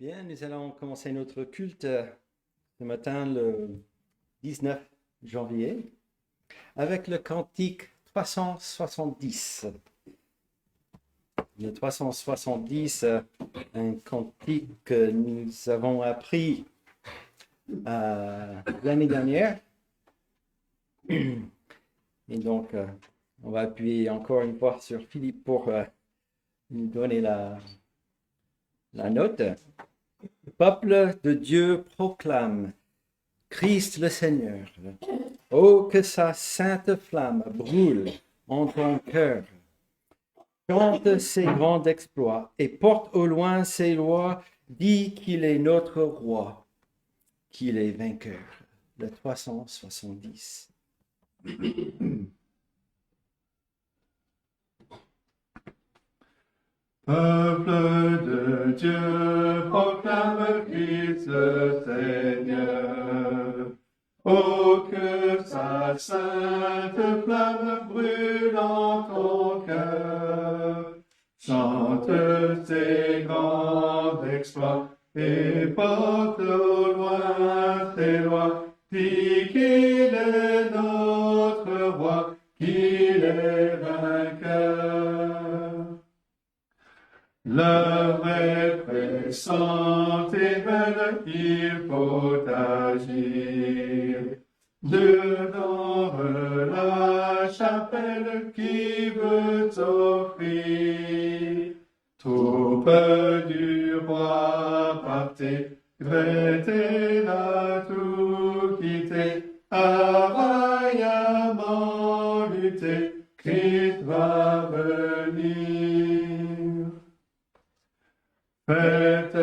Bien, nous allons commencer notre culte ce matin, le 19 janvier, avec le cantique 370. Le 370, un cantique que nous avons appris l'année dernière. Et donc, on va appuyer encore une fois sur Philippe pour nous donner la note. Le peuple de Dieu proclame Christ le Seigneur. Oh, que sa sainte flamme brûle en ton cœur. Chante ses grands exploits et porte au loin ses lois. Dis qu'il est notre roi, qu'il est vainqueur. Le 370. Peuple de Dieu, proclame Christ le Seigneur. Oh, que sa sainte flamme brûle en ton cœur. Chante ses grands exploits et porte au loin ses lois. Dis qu'il est notre roi, qu'il est vainqueur. L'heure est pressante et belle, il faut agir. Dedans la chapelle qui veut s'offrir. Troupe du roi, partez, traitez la tout quitter, vaillamment lutter, Christ va venir. Faites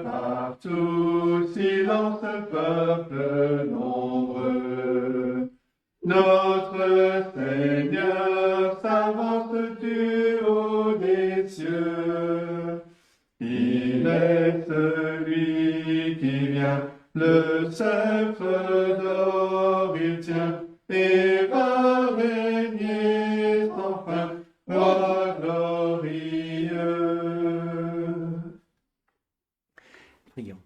partout silence, peuple nombreux. Notre Seigneur s'avance du haut des cieux. Il est celui qui vient, le sceptre d'or il tient, et va régner sans fin, roi glorieux. Prions.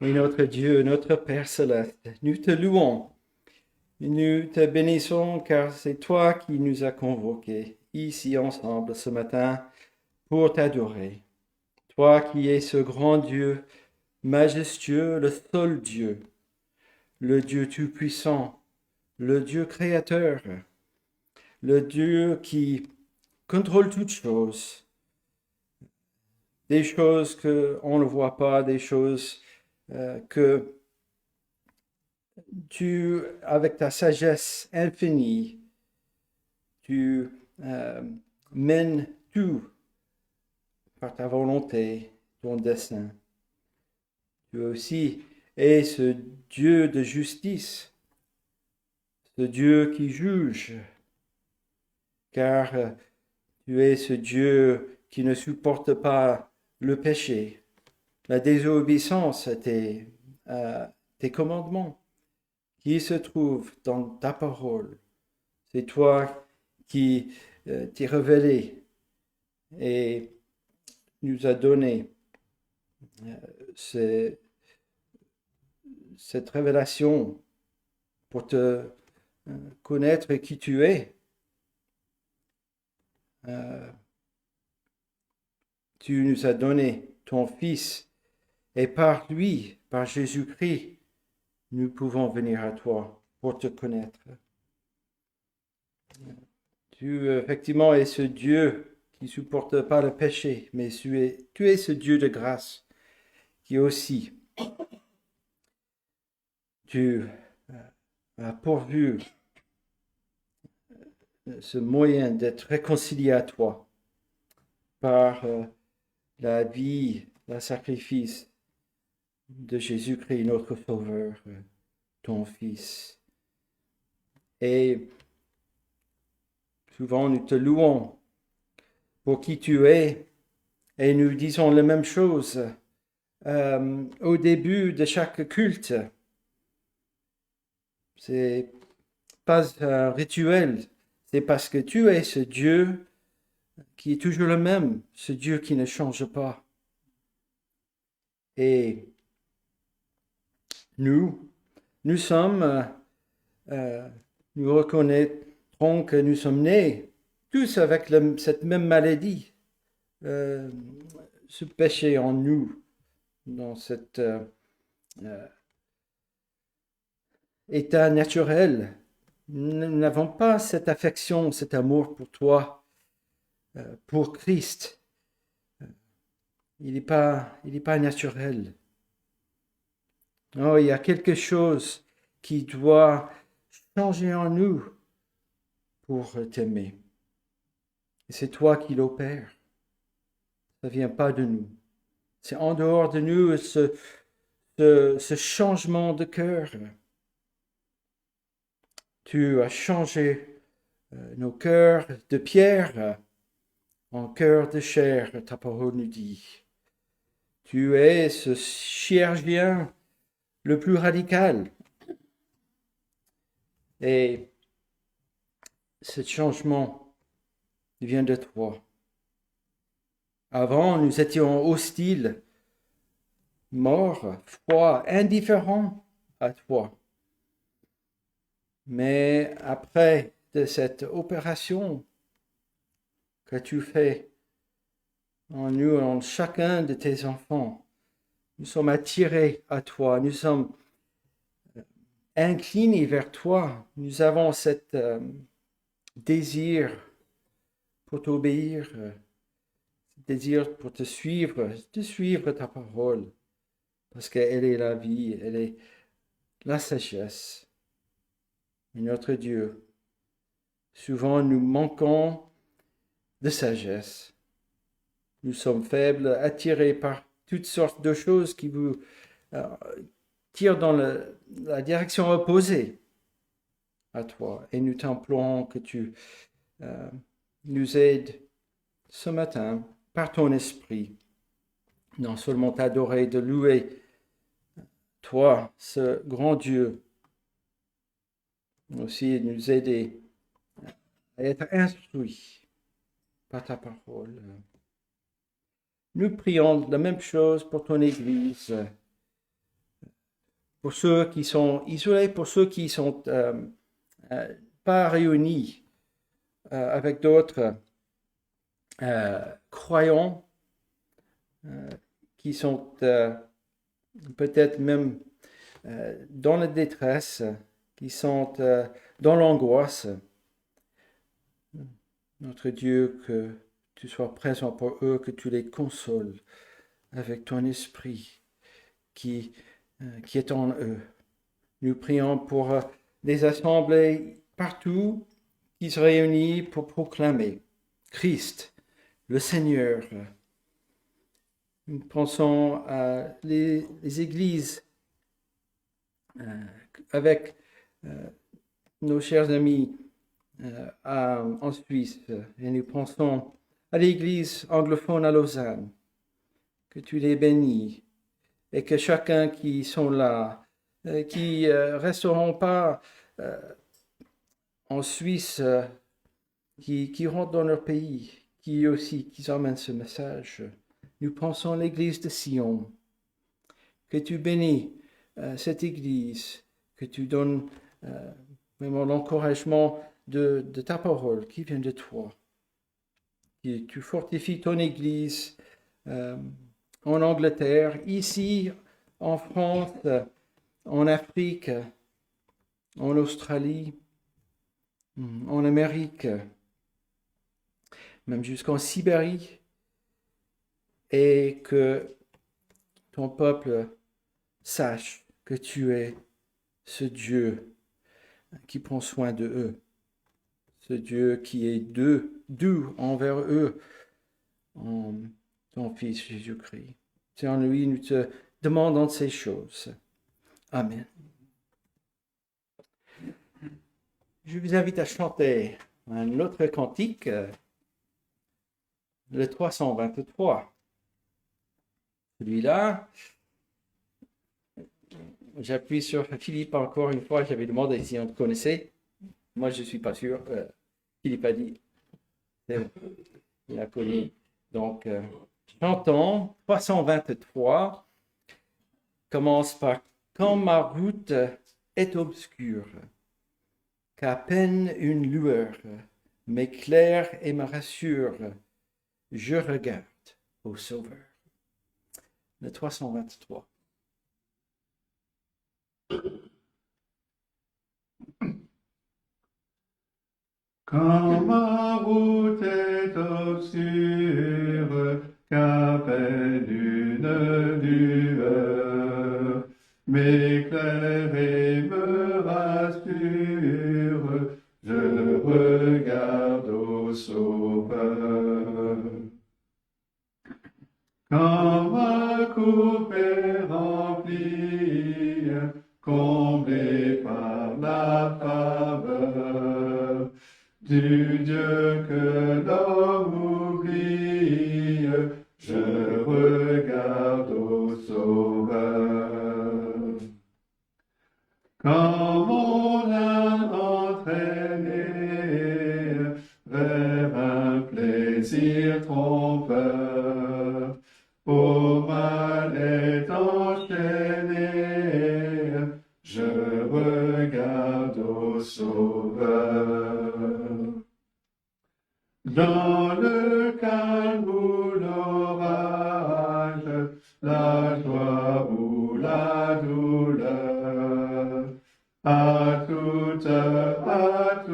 Et notre Dieu, notre Père céleste, nous te louons. Nous te bénissons car c'est toi qui nous as convoqués ici ensemble ce matin pour t'adorer. Toi qui es ce grand Dieu, majestueux, le seul Dieu, le Dieu tout-puissant, le Dieu créateur, le Dieu qui contrôle toutes choses, des choses qu'on ne voit pas, des choses que tu, avec ta sagesse infinie, tu mènes tout par ta volonté, ton dessein. Tu aussi es ce Dieu de justice, ce Dieu qui juge, car tu es ce Dieu qui ne supporte pas le péché, la désobéissance à tes commandements qui se trouvent dans ta parole. C'est toi qui t'es révélé et nous a donné cette révélation pour te connaître qui tu es. Tu nous as donné ton Fils et par lui, par Jésus-Christ, nous pouvons venir à toi pour te connaître. Tu, effectivement, es ce Dieu qui ne supporte pas le péché, mais tu es ce Dieu de grâce qui aussi, tu as pourvu ce moyen d'être réconcilié à toi par la vie, le sacrifice de Jésus-Christ, notre Sauveur, ton Fils. Et souvent nous te louons pour qui tu es et nous disons la même chose au début de chaque culte. C'est pas un rituel, c'est parce que tu es ce Dieu qui est toujours le même, ce Dieu qui ne change pas. Et nous sommes, nous reconnaîtrons que nous sommes nés tous avec cette même maladie, ce péché en nous, dans cet état naturel. Nous n'avons pas cette affection, cet amour pour toi, pour Christ. Il n'est pas naturel. Oh, il y a quelque chose qui doit changer en nous pour t'aimer. Et c'est toi qui l'opères. Ça ne vient pas de nous. C'est en dehors de nous ce changement de cœur. Tu as changé nos cœurs de pierre en cœur de chair, ta parole nous dit. Tu es ce chirurgien le plus radical. Et ce changement vient de toi. Avant, nous étions hostiles, morts, froids, indifférents à toi. Mais après de cette opération que tu fais en nous, en chacun de tes enfants, nous sommes attirés à toi, nous sommes inclinés vers toi, nous avons cet désir pour t'obéir, désir pour te suivre, de suivre ta parole, parce qu'elle est la vie, elle est la sagesse. Et notre Dieu, souvent nous manquons de sagesse. Nous sommes faibles, attirés par toutes sortes de choses qui vous tirent dans la direction opposée à toi. Et nous t'implorons que tu nous aides ce matin par ton esprit, non seulement t'adorer, de louer toi, ce grand Dieu, mais aussi nous aider à être instruits par ta parole. Nous prions la même chose pour ton Église, pour ceux qui sont isolés, pour ceux qui ne sont pas réunis avec d'autres croyants, qui sont peut-être même dans la détresse, qui sont dans l'angoisse. Notre Dieu, que tu sois présent pour eux, que tu les consoles avec ton esprit qui est en eux. Nous prions pour les assemblées partout qui se réunissent pour proclamer Christ, le Seigneur. Nous pensons à les églises avec nos chers amis en Suisse, et nous pensons à l'église anglophone à Lausanne, que tu les bénis, et que chacun qui sont là, qui resteront pas en Suisse, qui rentrent dans leur pays, qui emmènent ce message. Nous pensons à l'église de Sion, que tu bénis cette église, que tu donnes vraiment l'encouragement de ta parole qui vient de toi. Que tu fortifies ton église en Angleterre, ici en France, en Afrique, en Australie, en Amérique, même jusqu'en Sibérie, et que ton peuple sache que tu es ce Dieu qui prend soin de eux, ce Dieu qui est doux envers eux, en ton Fils Jésus-Christ. C'est en lui nous te demandons ces choses. Amen. Je vous invite à chanter un autre cantique, le 323. Celui-là, j'appuie sur Philippe encore une fois. J'avais demandé si on le connaissait. Moi, je ne suis pas sûr. Philippe a dit. C'est bon. diaconie. Donc, chantons 323, commence par « Quand ma route est obscure, qu'à peine une lueur m'éclaire et me rassure, je regarde au Sauveur. » Le 323. Quand ma route est obscure, qu'à peine une lueur m'éclaire et me rassure, je regarde au Sauveur. Quand ma coupe est remplie, comblée par la faveur du Dieu que l'homme oublie, je regarde au Sauveur. Quand mon âme entraînée vers un plaisir trompeur, au mal est enchaînée, je regarde au Sauveur. Dans le calme ou l'orage, la joie ou la douleur, à tout âge,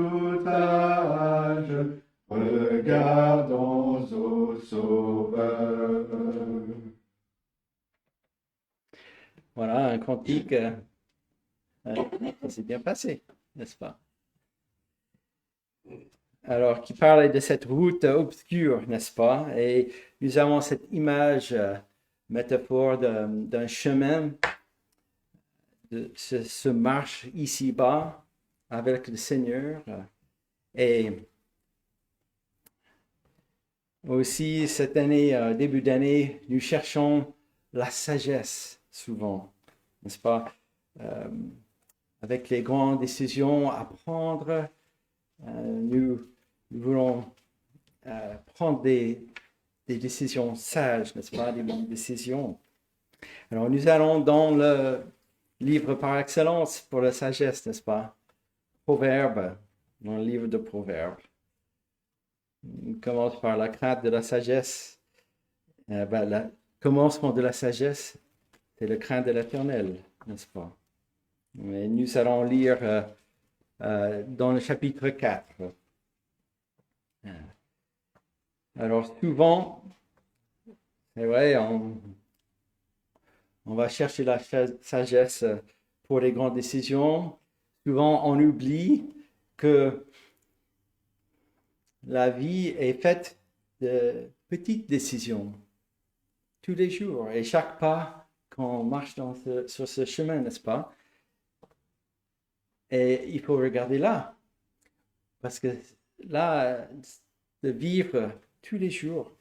regardons au Sauveur. Voilà un cantique, ça s'est bien passé, n'est-ce pas? Alors, qui parle de cette route obscure, n'est-ce pas? Et nous avons cette image, métaphore d'un chemin, de ce marche ici-bas avec le Seigneur. Et aussi, cette année, début d'année, nous cherchons la sagesse souvent, n'est-ce pas? Avec les grandes décisions à prendre, nous voulons prendre des décisions sages, n'est-ce pas? Des bonnes décisions. Alors, nous allons dans le livre par excellence pour la sagesse, n'est-ce pas? Proverbes, dans le livre de Proverbes. On commence par la crainte de la sagesse. Le commencement de la sagesse, c'est le crainte de l'Éternel, n'est-ce pas? Mais nous allons lire dans le chapitre 4. Alors souvent, c'est vrai, on va chercher la sagesse pour les grandes décisions. Souvent, on oublie que la vie est faite de petites décisions tous les jours. Et chaque pas qu'on marche sur ce chemin, n'est-ce pas? Et il faut regarder là. Parce que là, de vivre tous les jours,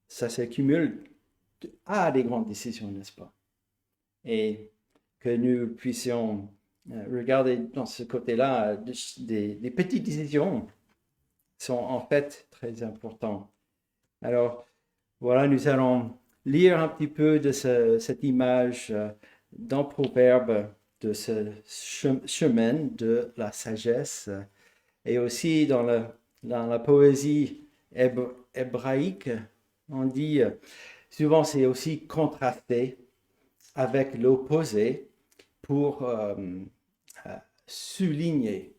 ça s'accumule à des grandes décisions, n'est-ce pas? Et que nous puissions regarder dans ce côté-là, des petites décisions sont en fait très importantes. Alors, voilà, nous allons lire un petit peu de cette image dans Proverbe de ce chemin de la sagesse et aussi dans la poésie hébraïque, on dit souvent c'est aussi contrasté avec l'opposé pour souligner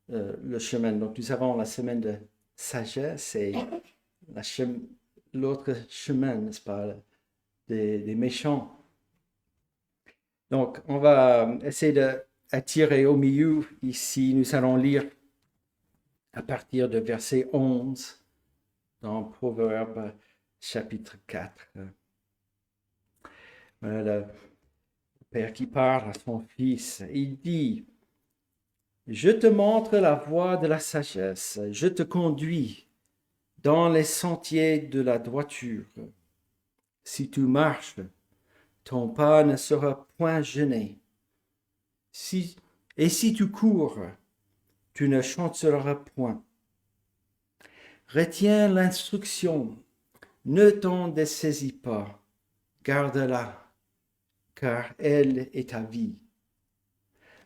le chemin. Donc nous avons la semaine de sagesse et l'autre chemin, n'est-ce pas, des méchants. Donc on va essayer d'attirer au milieu. Ici, nous allons lire à partir de verset 11 dans Proverbe chapitre 4. Voilà le père qui parle à son fils. Il dit, « Je te montre la voie de la sagesse, je te conduis dans les sentiers de la droiture. Si tu marches, ton pas ne sera point gêné. Et si tu cours, tu ne chanceleras point. Retiens l'instruction, ne t'en dessaisis pas, garde-la, car elle est ta vie.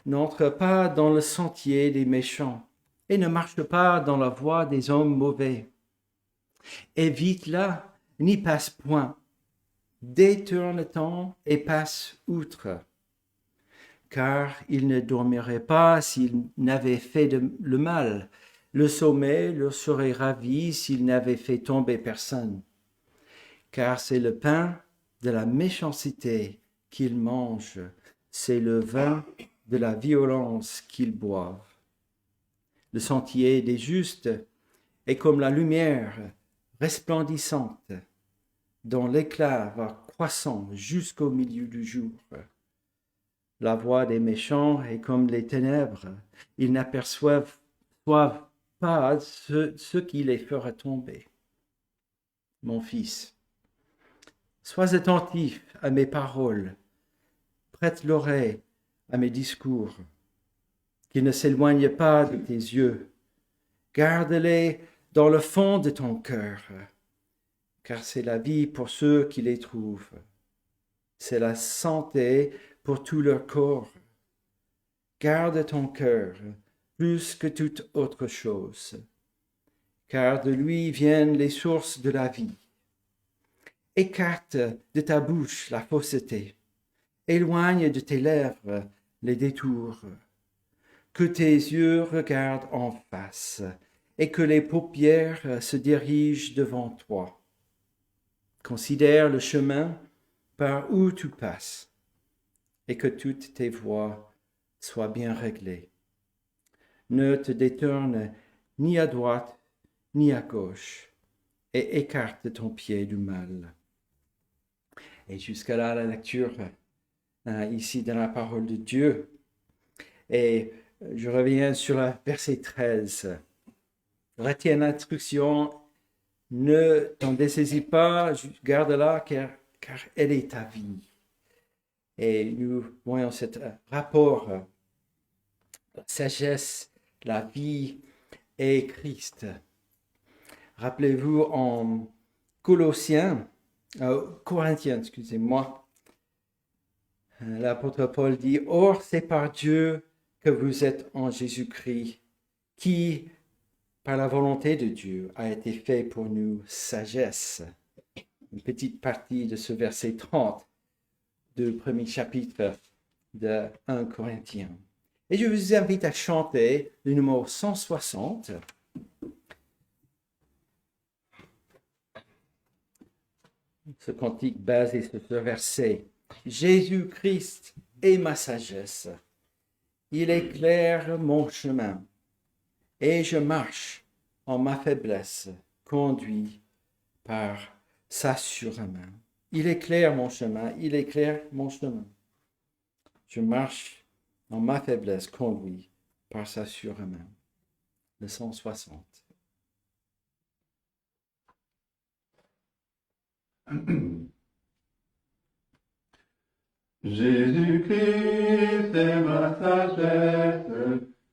N'entre pas dans le sentier des méchants, et ne marche pas dans la voie des hommes mauvais. Évite-la, n'y passe point. Détourne-t'en et passe outre. Car il ne dormirait pas s'il n'avait fait le mal. Le sommeil leur serait ravi s'il n'avait fait tomber personne. Car c'est le pain de la méchanceté qu'ils mangent, c'est le vin de la violence qu'ils boivent. Le sentier des justes est comme la lumière resplendissante, dont l'éclat va croissant jusqu'au milieu du jour. La voie des méchants est comme les ténèbres, ils n'aperçoivent pas ce qui les fera tomber. Mon fils, sois attentif à mes paroles, prête l'oreille à mes discours, qu'ils ne s'éloignent pas de tes yeux. Garde-les dans le fond de ton cœur, car c'est la vie pour ceux qui les trouvent. C'est la santé pour tout leur corps. Garde ton cœur plus que toute autre chose, car de lui viennent les sources de la vie. Écarte de ta bouche la fausseté, éloigne de tes lèvres les détours. Que tes yeux regardent en face et que les paupières se dirigent devant toi. Considère le chemin par où tu passes et que toutes tes voies soient bien réglées. Ne te détourne ni à droite ni à gauche et écarte ton pied du mal. Et jusqu'à là, la lecture ici dans la parole de Dieu. Et je reviens sur le verset 13. Retiens l'instruction, ne t'en dessaisis pas, garde-la car elle est ta vie. Et nous voyons ce rapport, la sagesse, la vie et Christ. Rappelez-vous en Corinthiens, excusez-moi, l'apôtre Paul dit « Or, c'est par Dieu que vous êtes en Jésus-Christ, qui, par la volonté de Dieu, a été fait pour nous sagesse. » Une petite partie de ce verset 30 du premier chapitre de 1 Corinthiens. Et je vous invite à chanter le numéro 160. Ce cantique basé sur ce verset. Jésus-Christ est ma sagesse. Il éclaire mon chemin. Et je marche en ma faiblesse, conduit par sa sûre-main. Il éclaire mon chemin, il éclaire mon chemin. Je marche en ma faiblesse, conduit par sa sûre-main. Le 160. Jésus-Christ est ma sagesse,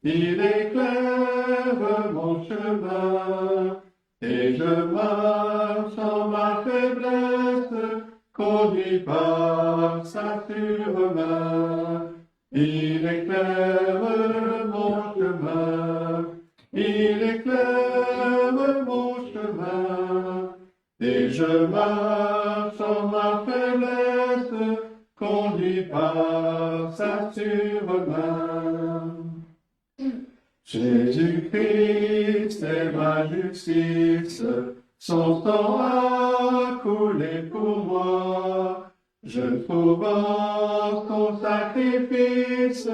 il éclaire mon chemin, et je marche en ma faiblesse, conduit par sa sûre main. Il éclaire mon chemin, il éclaire mon chemin, et je marche en ma faiblesse, conduit par sa sûre main. Jésus-Christ est ma justice, son sang a coulé pour moi. Je trouve en son sacrifice,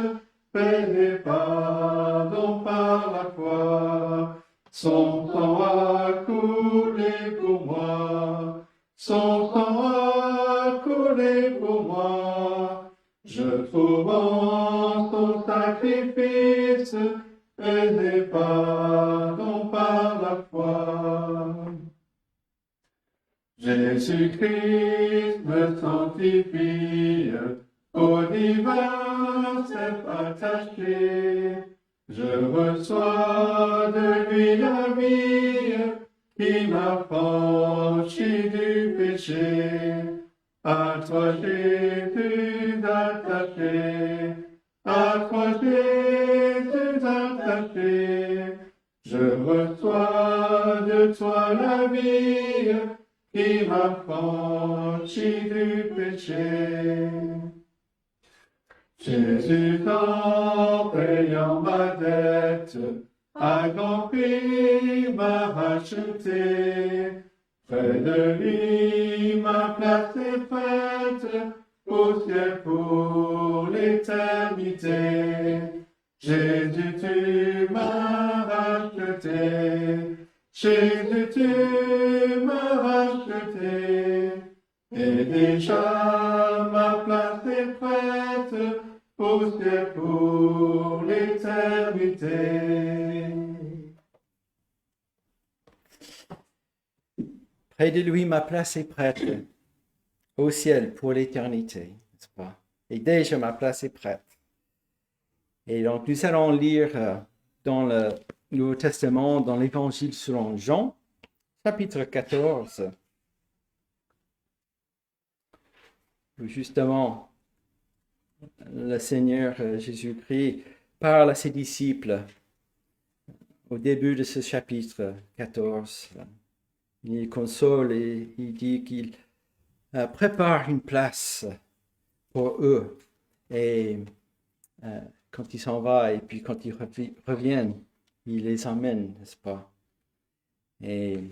paix et pardon par la foi. Son sang a coulé pour moi, son sang a coulé pour moi. Je trouve en son sacrifice, paix et pardon par la foi. Jésus-Christ me sanctifie, au divin c'est attaché. Je reçois de lui la vie qui m'affranchit du péché. À toi Jésus attaché, à toi Jésus attaché, je reçois de toi la vie qui m'affranchit du péché. Jésus, en payant ma dette, à grand prix m'a racheté. Près de lui, ma place est prête, au ciel pour l'éternité. Jésus, tu m'as racheté. Jésus, tu m'as racheté. Et déjà ma place est prête, au ciel pour l'éternité. Près de lui, ma place est prête au ciel pour l'éternité, n'est-ce pas? Et déjà, ma place est prête. Et donc, nous allons lire dans le Nouveau Testament, dans l'Évangile selon Jean, chapitre 14, où justement, le Seigneur Jésus-Christ parle à ses disciples au début de ce chapitre 14. Il les console et il dit qu'il prépare une place pour eux. Et quand il s'en va et puis quand ils reviennent, il les emmène, n'est-ce pas? Et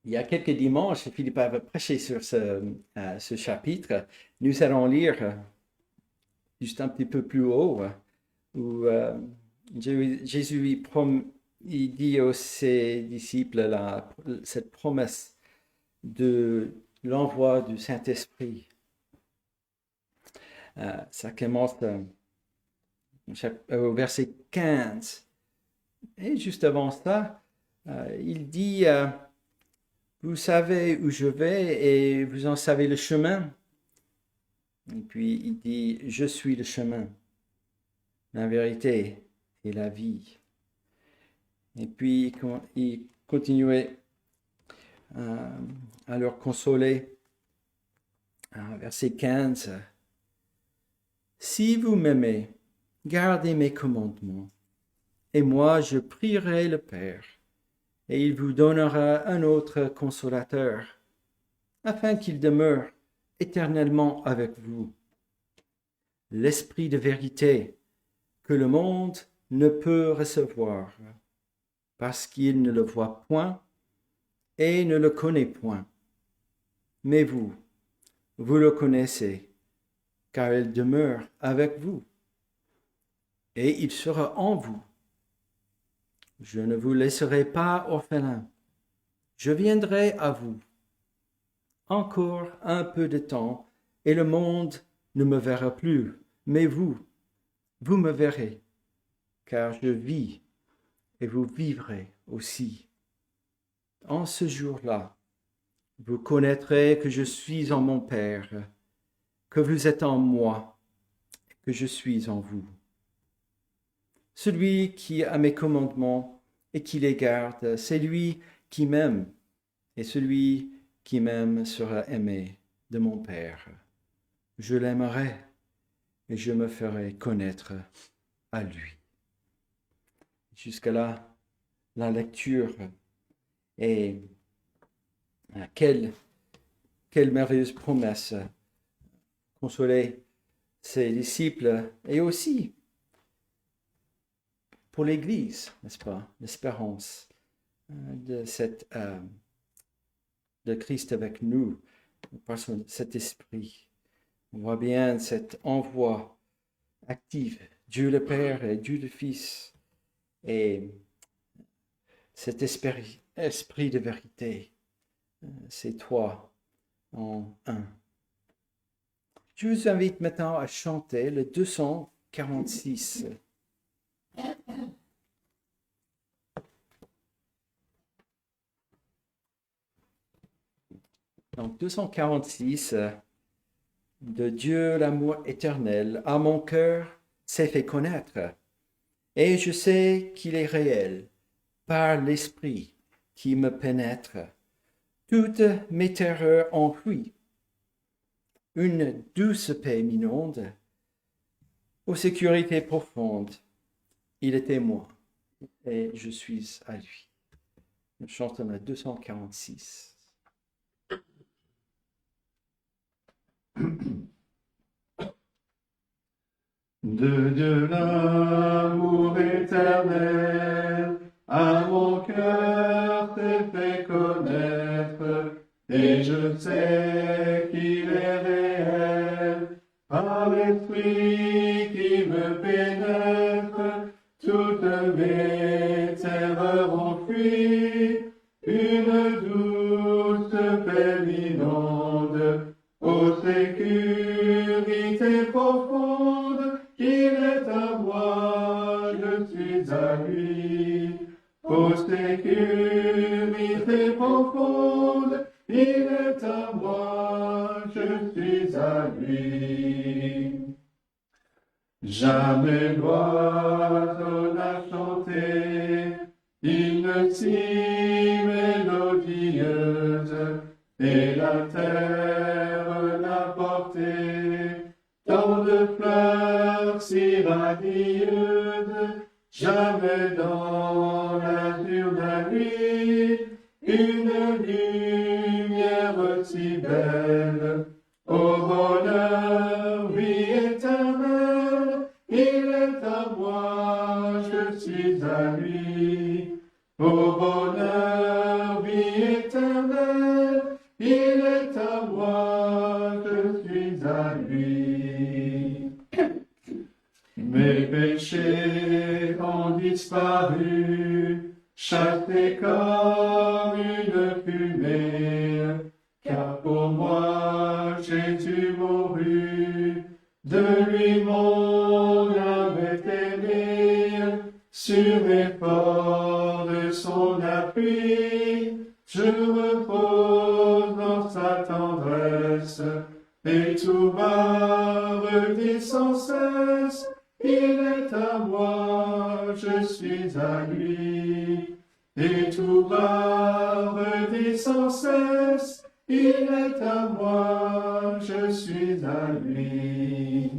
il y a quelques dimanches, Philippe avait prêché sur ce chapitre. Nous allons lire juste un petit peu plus haut, où Jésus il dit à ses disciples cette promesse de l'envoi du Saint-Esprit. Ça commence au verset 15. Et juste avant ça, il dit, vous savez où je vais et vous en savez le chemin. Et puis il dit, je suis le chemin, la vérité et la vie. Et puis il continuait à leur consoler. Verset 15. Si vous m'aimez, gardez mes commandements, et moi je prierai le Père, et il vous donnera un autre consolateur, afin qu'il demeure éternellement avec vous. L'Esprit de vérité que le monde ne peut recevoir, parce qu'il ne le voit point et ne le connaît point. Mais vous le connaissez, car il demeure avec vous, et il sera en vous. Je ne vous laisserai pas orphelins, je viendrai à vous. Encore un peu de temps, et le monde ne me verra plus, mais vous me verrez, car je vis, et vous vivrez aussi. En ce jour-là, vous connaîtrez que je suis en mon Père, que vous êtes en moi, que je suis en vous. Celui qui a mes commandements et qui les garde, c'est lui qui m'aime, et celui qui m'aime sera aimé de mon Père. Je l'aimerai et je me ferai connaître à lui. Jusqu'à là, la lecture. Et quelle merveilleuse promesse, consoler ses disciples et aussi pour l'Église, n'est-ce pas, l'espérance de Christ avec nous, par cet esprit. On voit bien cet envoi actif, Dieu le Père et Dieu le Fils, et cet esprit de vérité, c'est toi en un. Je vous invite maintenant à chanter le 246. Donc 246, de Dieu l'amour éternel à mon cœur s'est fait connaître, et je sais qu'il est réel par l'Esprit qui me pénètre. Toutes mes terreurs enfuient. Une douce paix m'inonde. Aux sécurités profondes, il est témoin et je suis à lui. Nous chantons la 246. De Dieu l'amour éternel, à mon cœur t'est fait connaître, et je sais qu'il est réel, par l'esprit qui me pénètre, toutes mes terreurs ont fui, une douce paix m'inonde, ô sécurité profonde, il est à moi, je suis à lui. Ô sécurité profonde, il est à moi, je suis à lui. Jamais l'oiseau n'a chanté une si mélodieuse, et la terre n'a porté tant de fleurs si radieuses. Jamais dans l'azur de la nuit une lumière si belle. Au bonheur, vie éternelle, il est à moi, je suis à lui. Au bonheur, vie éternelle, il est à moi, je suis à lui. Mes péchés ont disparu, chassés comme une fumée, car pour moi Jésus mourut, de lui mon âme est aimée, sur l'effort de son appui, je repose dans sa tendresse, et tout va redit sans cesse. Il est à moi, je suis à lui, et tout va redit sans cesse. Il est à moi, je suis à lui.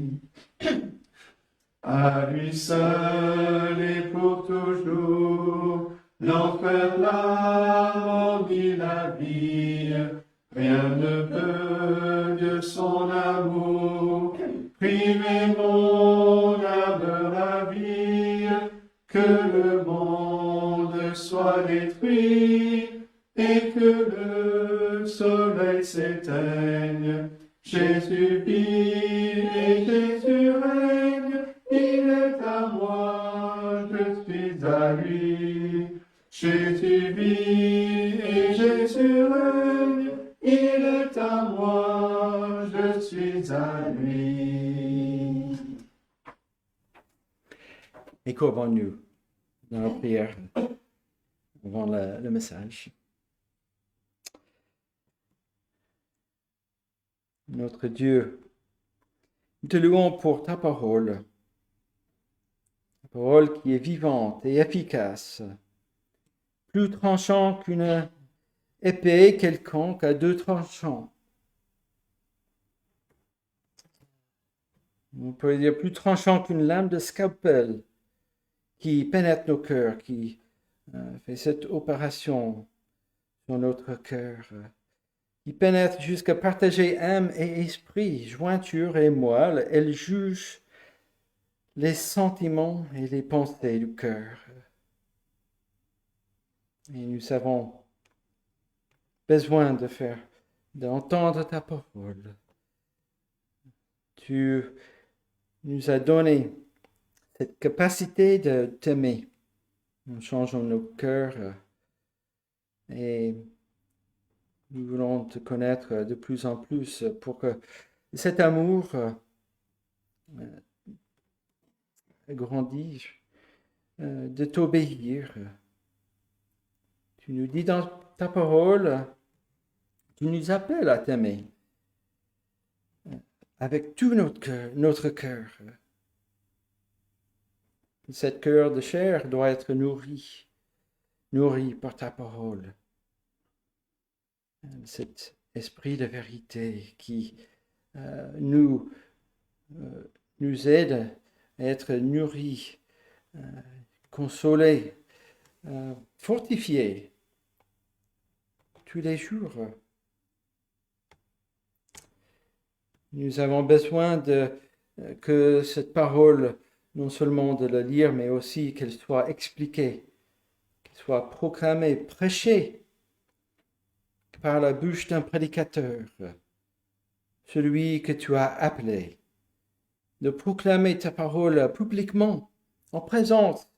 À lui seul et pour toujours, l'enfer, la mort ni la vie, rien ne peut de son amour priver mon âme ravie, que le monde soit détruit et que le soleil s'éteigne. Jésus vit et Jésus règne, il est à moi, je suis à lui. Jésus vit et Jésus règne, il est à moi, je suis à lui. Et courbons-nous dans la prière avant le message. Notre Dieu, nous te louons pour ta parole qui est vivante et efficace, plus tranchant qu'une épée quelconque à deux tranchants. On peut dire plus tranchant qu'une lame de scalpel qui pénètre nos cœurs, qui fait cette opération sur notre cœur, qui pénètre jusqu'à partager âme et esprit, jointure et moelle. Elle juge les sentiments et les pensées du cœur. Et nous avons besoin d'entendre ta parole. Tu nous as donné cette capacité de t'aimer. Nous changeons nos cœurs et nous voulons te connaître de plus en plus pour que cet amour grandisse, de t'obéir. Tu nous dis dans ta parole, tu nous appelles à t'aimer avec tout notre cœur. Cette cœur de chair doit être nourri nourris par ta parole. Cet esprit de vérité qui nous aide à être nourris, consolés, fortifiés tous les jours. Nous avons besoin que cette parole, non seulement de la lire, mais aussi qu'elle soit expliquée, qu'elle soit proclamée, prêchée par la bouche d'un prédicateur, celui que tu as appelé, de proclamer ta parole publiquement, en présence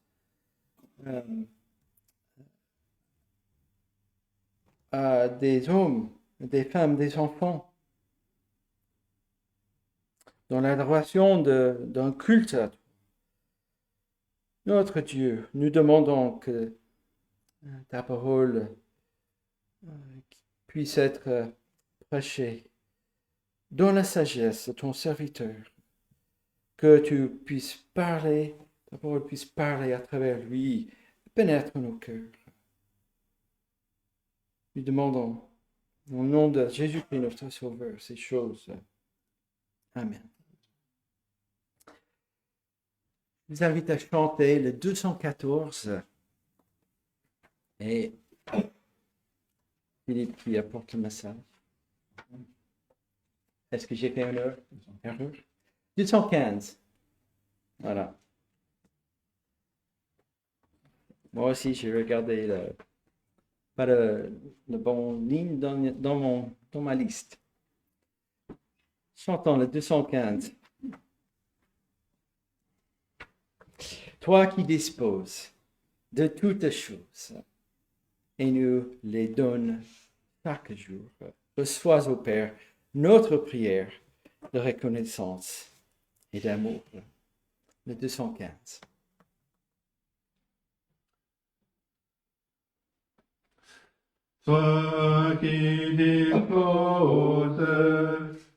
à des hommes, des femmes, des enfants, dans l'adoration d'un culte à toi. Notre Dieu, nous demandons que ta parole puisse être prêchée dans la sagesse de ton serviteur, que tu puisses parler, ta parole puisse parler à travers lui, pénètre nos cœurs. Nous demandons, au nom de Jésus-Christ, notre Sauveur, ces choses. Amen. Je vous invite à chanter le 214 et Philippe qui apporte le message. Est-ce que j'ai fait une erreur? 215. Voilà. Moi aussi, j'ai regardé pas le bon ligne dans ma liste. Chantons le 215. Toi qui disposes de toutes choses et nous les donnes chaque jour, reçois au Père notre prière de reconnaissance et d'amour. Le 215. Toi qui disposes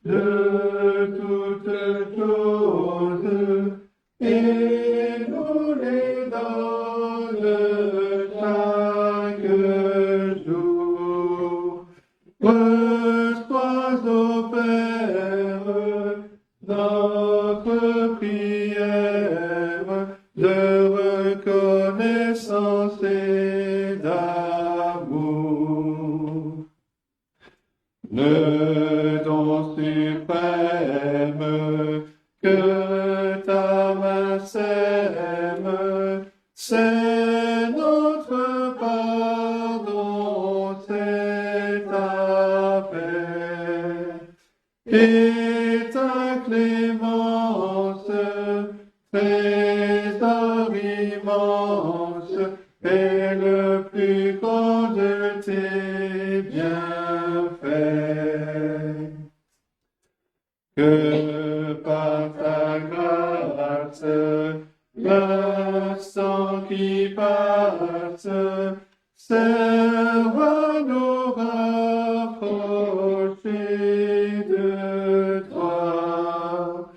de toutes choses et nous les donnes chaque jour, reçois au Père notre prière de reconnaissance et d'amour. Le don suprême que ta main sème, c'est notre pardon, c'est ta paix. Et ta clémence, trésor immense, est le plus grand de tes bienfaits. Que par ta grâce, l'instant qui passe, serve à nous rapprocher de toi,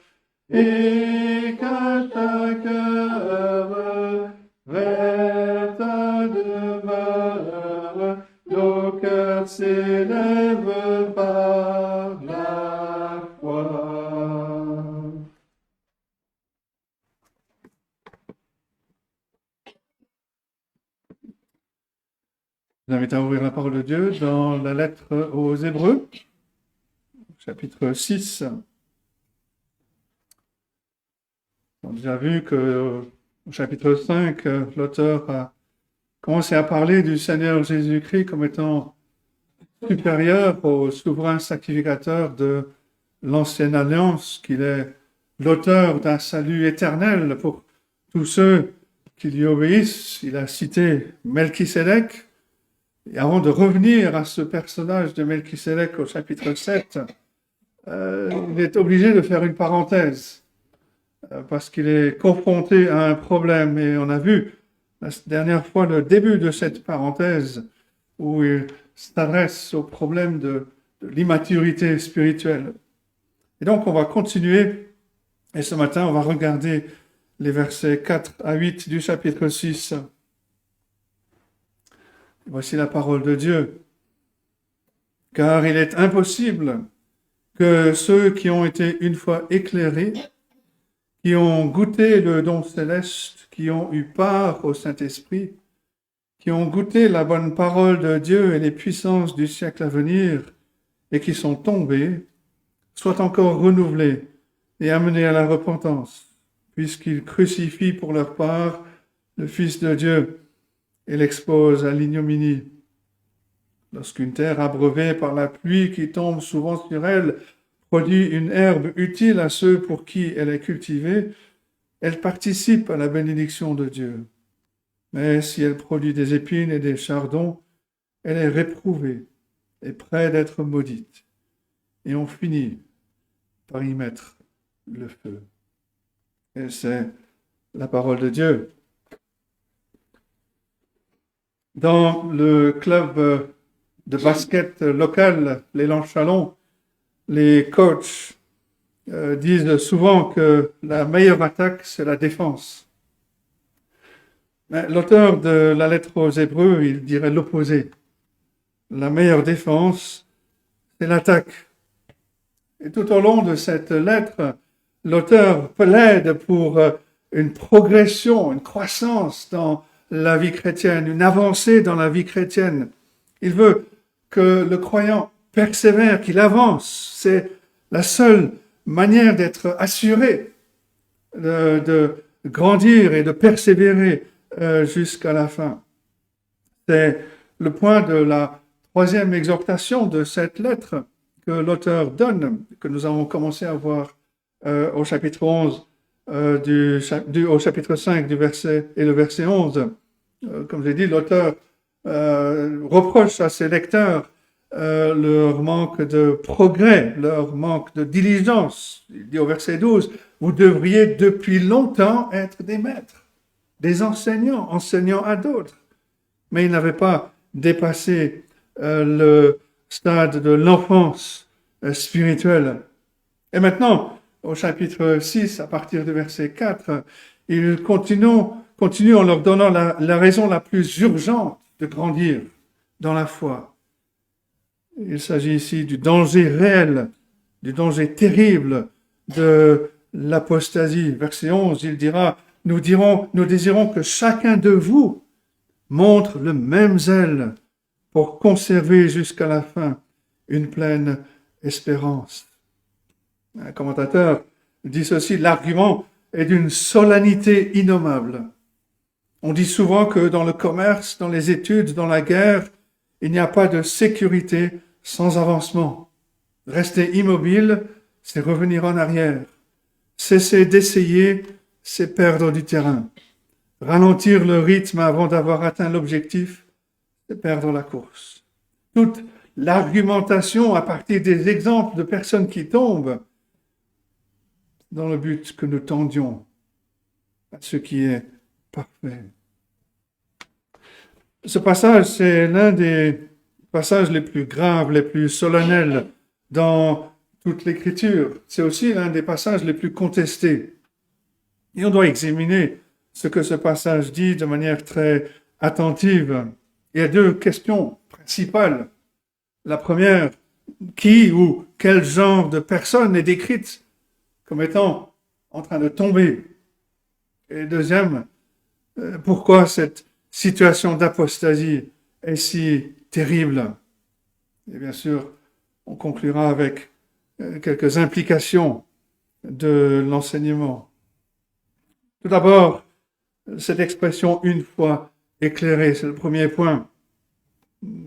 et qu'à chaque heure, vers ta demeure, nos cœurs s'élèvent par la foi. Je vous invite à ouvrir la parole de Dieu dans la lettre aux Hébreux, chapitre 6. On a déjà vu qu'au chapitre 5, l'auteur a commencé à parler du Seigneur Jésus-Christ comme étant supérieur au souverain sacrificateur de l'ancienne alliance, qu'il est l'auteur d'un salut éternel pour tous ceux qui lui obéissent. Il a cité Melchisédek. Et avant de revenir à ce personnage de Melchisédek au chapitre 7, il est obligé de faire une parenthèse parce qu'il est confronté à un problème. Et on a vu la dernière fois le début de cette parenthèse où il s'adresse au problème de l'immaturité spirituelle. Et donc on va continuer et ce matin on va regarder les versets 4 à 8 du chapitre 6. Voici la parole de Dieu. Car il est impossible que ceux qui ont été une fois éclairés, qui ont goûté le don céleste, qui ont eu part au Saint-Esprit, qui ont goûté la bonne parole de Dieu et les puissances du siècle à venir, et qui sont tombés, soient encore renouvelés et amenés à la repentance, puisqu'ils crucifient pour leur part le Fils de Dieu et l'exposent à l'ignominie. Lorsqu'une terre abreuvée par la pluie qui tombe souvent sur elle produit une herbe utile à ceux pour qui elle est cultivée, elle participe à la bénédiction de Dieu. Mais si elle produit des épines et des chardons, elle est réprouvée et près d'être maudite. Et on finit par y mettre le feu. Et c'est la parole de Dieu. Dans le club de basket local, l'élan Chalon, les coachs disent souvent que la meilleure attaque, c'est la défense. Mais l'auteur de la lettre aux Hébreux, il dirait l'opposé. La meilleure défense, c'est l'attaque. Et tout au long de cette lettre, l'auteur plaide pour une progression, une croissance dans la vie chrétienne, une avancée dans la vie chrétienne. Il veut que le croyant persévère, qu'il avance. C'est la seule manière d'être assuré, de grandir et de persévérer jusqu'à la fin. C'est le point de la troisième exhortation de cette lettre que l'auteur donne, que nous avons commencé à voir au chapitre 11, au chapitre 5 du verset et le verset 11. Comme j'ai dit, l'auteur reproche à ses lecteurs leur manque de progrès, leur manque de diligence. Il dit au verset 12, vous devriez depuis longtemps être des maîtres, des enseignants, enseignant à d'autres. Mais ils n'avaient pas dépassé le stade de l'enfance spirituelle. Et maintenant, au chapitre 6, à partir du verset 4, il continue en leur donnant la raison la plus urgente de grandir dans la foi. Il s'agit ici du danger réel, du danger terrible de l'apostasie. Verset 11, il dira, nous désirons que chacun de vous montre le même zèle pour conserver jusqu'à la fin une pleine espérance. Un commentateur dit ceci, l'argument est d'une solennité innommable. On dit souvent que dans le commerce, dans les études, dans la guerre, il n'y a pas de sécurité sans avancement. Rester immobile, c'est revenir en arrière. Cesser d'essayer, c'est perdre du terrain. Ralentir le rythme avant d'avoir atteint l'objectif, c'est perdre la course. Toute l'argumentation à partir des exemples de personnes qui tombent dans le but que nous tendions à ce qui est parfait. Ce passage, c'est l'un des passages les plus graves, les plus solennels dans toute l'Écriture. C'est aussi l'un des passages les plus contestés. Et on doit examiner ce que ce passage dit de manière très attentive. Il y a deux questions principales. La première, qui ou quel genre de personne est décrite comme étant en train de tomber? Et deuxième, pourquoi cette situation d'apostasie est si terrible? Et bien sûr, on conclura avec quelques implications de l'enseignement. Tout d'abord, cette expression « une fois éclairé », c'est le premier point.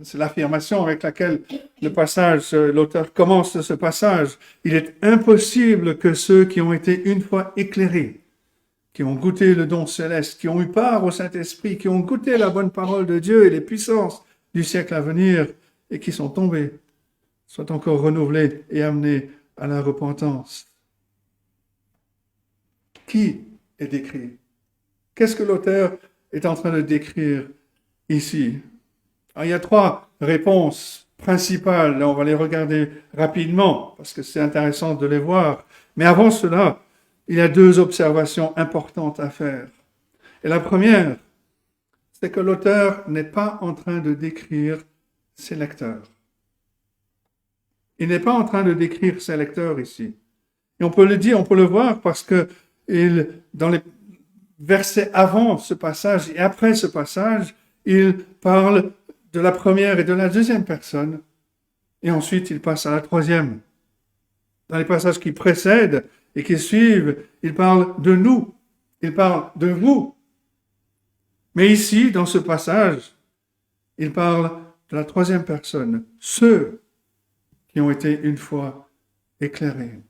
C'est l'affirmation avec laquelle l'auteur commence ce passage. Il est impossible que ceux qui ont été une fois éclairés, qui ont goûté le don céleste, qui ont eu part au Saint-Esprit, qui ont goûté la bonne parole de Dieu et les puissances du siècle à venir et qui sont tombés, soient encore renouvelés et amenés à la repentance. Qui est décrit? Qu'est-ce que l'auteur est en train de décrire ici? Alors, il y a trois réponses principales. On va les regarder rapidement parce que c'est intéressant de les voir. Mais avant cela, il y a deux observations importantes à faire. Et la première, c'est que l'auteur n'est pas en train de décrire ses lecteurs. Il n'est pas en train de décrire ses lecteurs ici. Et on peut le dire, on peut le voir parce que dans les versets avant ce passage et après ce passage, il parle de la première et de la deuxième personne. Et ensuite, il passe à la troisième. Dans les passages qui précèdent et qui suivent, il parle de nous. Il parle de vous. Mais ici, dans ce passage, il parle de la troisième personne, ceux qui ont été une fois éclairés.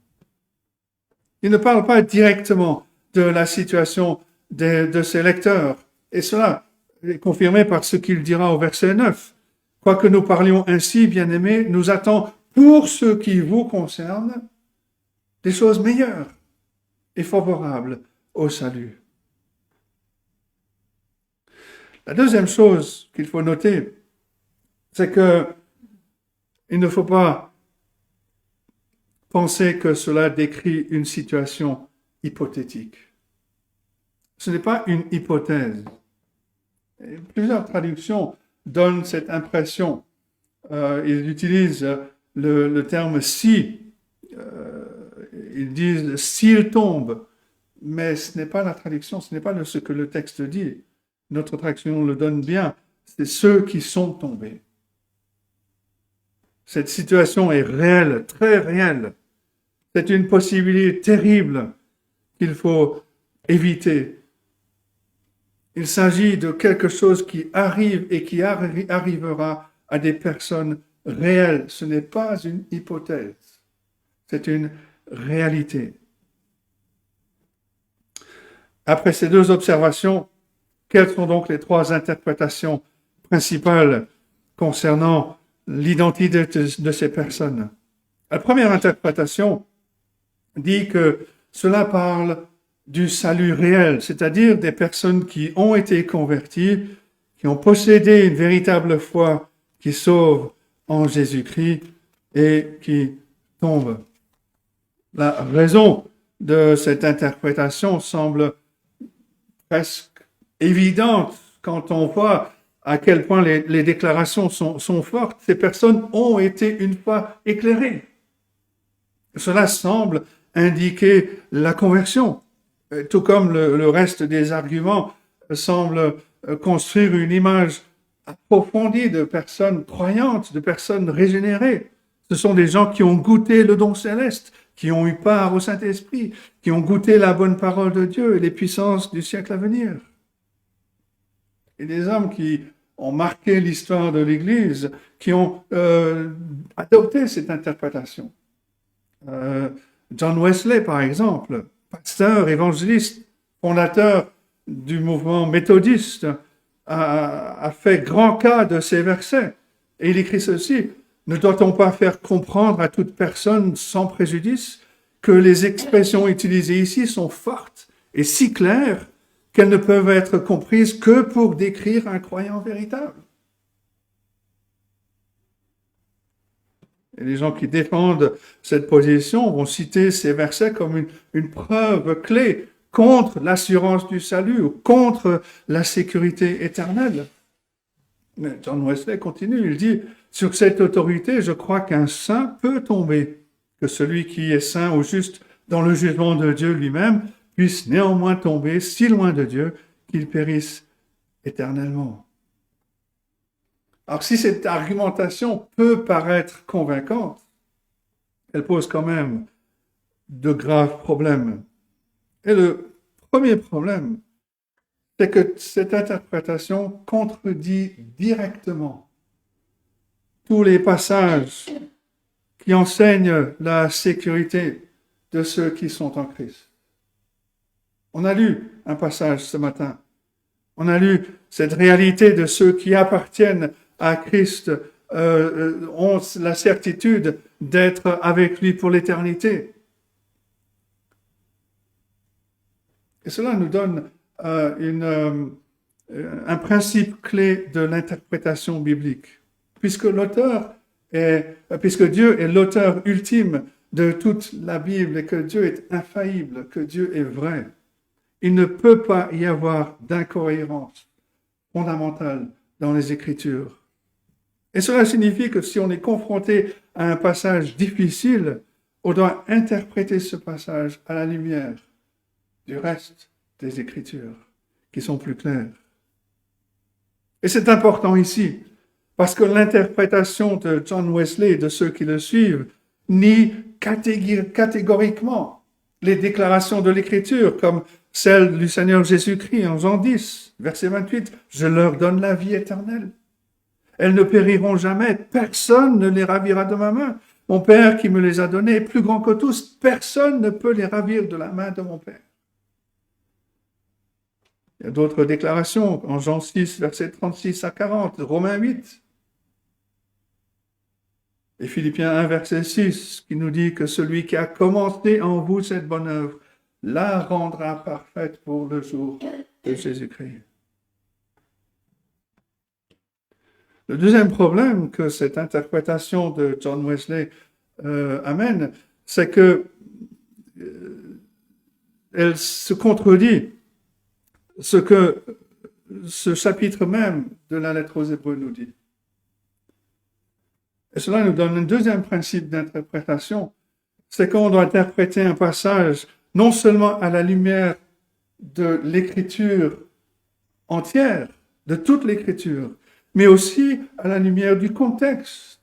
Il ne parle pas directement de la situation de ses lecteurs. Et cela est confirmé par ce qu'il dira au verset 9. Quoique nous parlions ainsi, bien-aimés, nous attend pour ce qui vous concerne des choses meilleures et favorables au salut. La deuxième chose qu'il faut noter, c'est que il ne faut pas penser que cela décrit une situation hypothétique. Ce n'est pas une hypothèse. Et plusieurs traductions donnent cette impression. Ils utilisent le terme si. Ils disent s'il tombe, mais ce n'est pas la traduction, ce n'est pas ce que le texte dit. Notre traduction le donne bien, c'est ceux qui sont tombés. Cette situation est réelle, très réelle. C'est une possibilité terrible qu'il faut éviter. Il s'agit de quelque chose qui arrive et qui arrivera à des personnes réelles. Ce n'est pas une hypothèse, c'est une réalité. Après ces deux observations, quelles sont donc les trois interprétations principales concernant l'identité de ces personnes? La première interprétation dit que cela parle du salut réel, c'est-à-dire des personnes qui ont été converties, qui ont possédé une véritable foi qui sauve en Jésus-Christ et qui tombent. La raison de cette interprétation semble presque évidente quand on voit à quel point les déclarations sont fortes. Ces personnes ont été une fois éclairées. Cela semble indiquer la conversion, tout comme le reste des arguments semble construire une image approfondie de personnes croyantes, de personnes régénérées. Ce sont des gens qui ont goûté le don céleste, qui ont eu part au Saint-Esprit, qui ont goûté la bonne parole de Dieu et les puissances du siècle à venir. Et des hommes qui ont marqué l'histoire de l'Église, qui ont adopté cette interprétation. John Wesley, par exemple, pasteur, évangéliste, fondateur du mouvement méthodiste, a fait grand cas de ces versets. Et il écrit ceci: ne doit-on pas faire comprendre à toute personne sans préjudice que les expressions utilisées ici sont fortes et si claires qu'elles ne peuvent être comprises que pour décrire un croyant véritable? Et les gens qui défendent cette position vont citer ces versets comme une preuve clé contre l'assurance du salut ou contre la sécurité éternelle. Mais John Wesley continue, il dit: sur cette autorité, je crois qu'un saint peut tomber, que celui qui est saint ou juste dans le jugement de Dieu lui-même puisse néanmoins tomber si loin de Dieu qu'il périsse éternellement. Alors si cette argumentation peut paraître convaincante, elle pose quand même de graves problèmes. Et le premier problème, c'est que cette interprétation contredit directement tous les passages qui enseignent la sécurité de ceux qui sont en Christ. On a lu un passage ce matin. On a lu cette réalité de ceux qui appartiennent à Christ, ont la certitude d'être avec lui pour l'éternité. Et cela nous donne un principe clé de l'interprétation biblique. Puisque Dieu est l'auteur ultime de toute la Bible et que Dieu est infaillible, que Dieu est vrai, il ne peut pas y avoir d'incohérence fondamentale dans les Écritures. Et cela signifie que si on est confronté à un passage difficile, on doit interpréter ce passage à la lumière du reste des Écritures, qui sont plus claires. Et c'est important ici, parce que l'interprétation de John Wesley et de ceux qui le suivent nie catégoriquement les déclarations de l'Écriture, comme celle du Seigneur Jésus-Christ en Jean 10, verset 28, « Je leur donne la vie éternelle. Elles ne périront jamais, personne ne les ravira de ma main. Mon Père qui me les a donnés est plus grand que tous, personne ne peut les ravir de la main de mon Père. » Il y a d'autres déclarations, en Jean 6, versets 36 à 40, Romains 8, et Philippiens 1, verset 6, qui nous dit que celui qui a commencé en vous cette bonne œuvre, la rendra parfaite pour le jour de Jésus-Christ. Le deuxième problème que cette interprétation de John Wesley amène, c'est que elle se contredit ce que ce chapitre même de la lettre aux Hébreux nous dit. Et cela nous donne un deuxième principe d'interprétation, c'est qu'on doit interpréter un passage non seulement à la lumière de l'Écriture entière, de toute l'Écriture, mais aussi à la lumière du contexte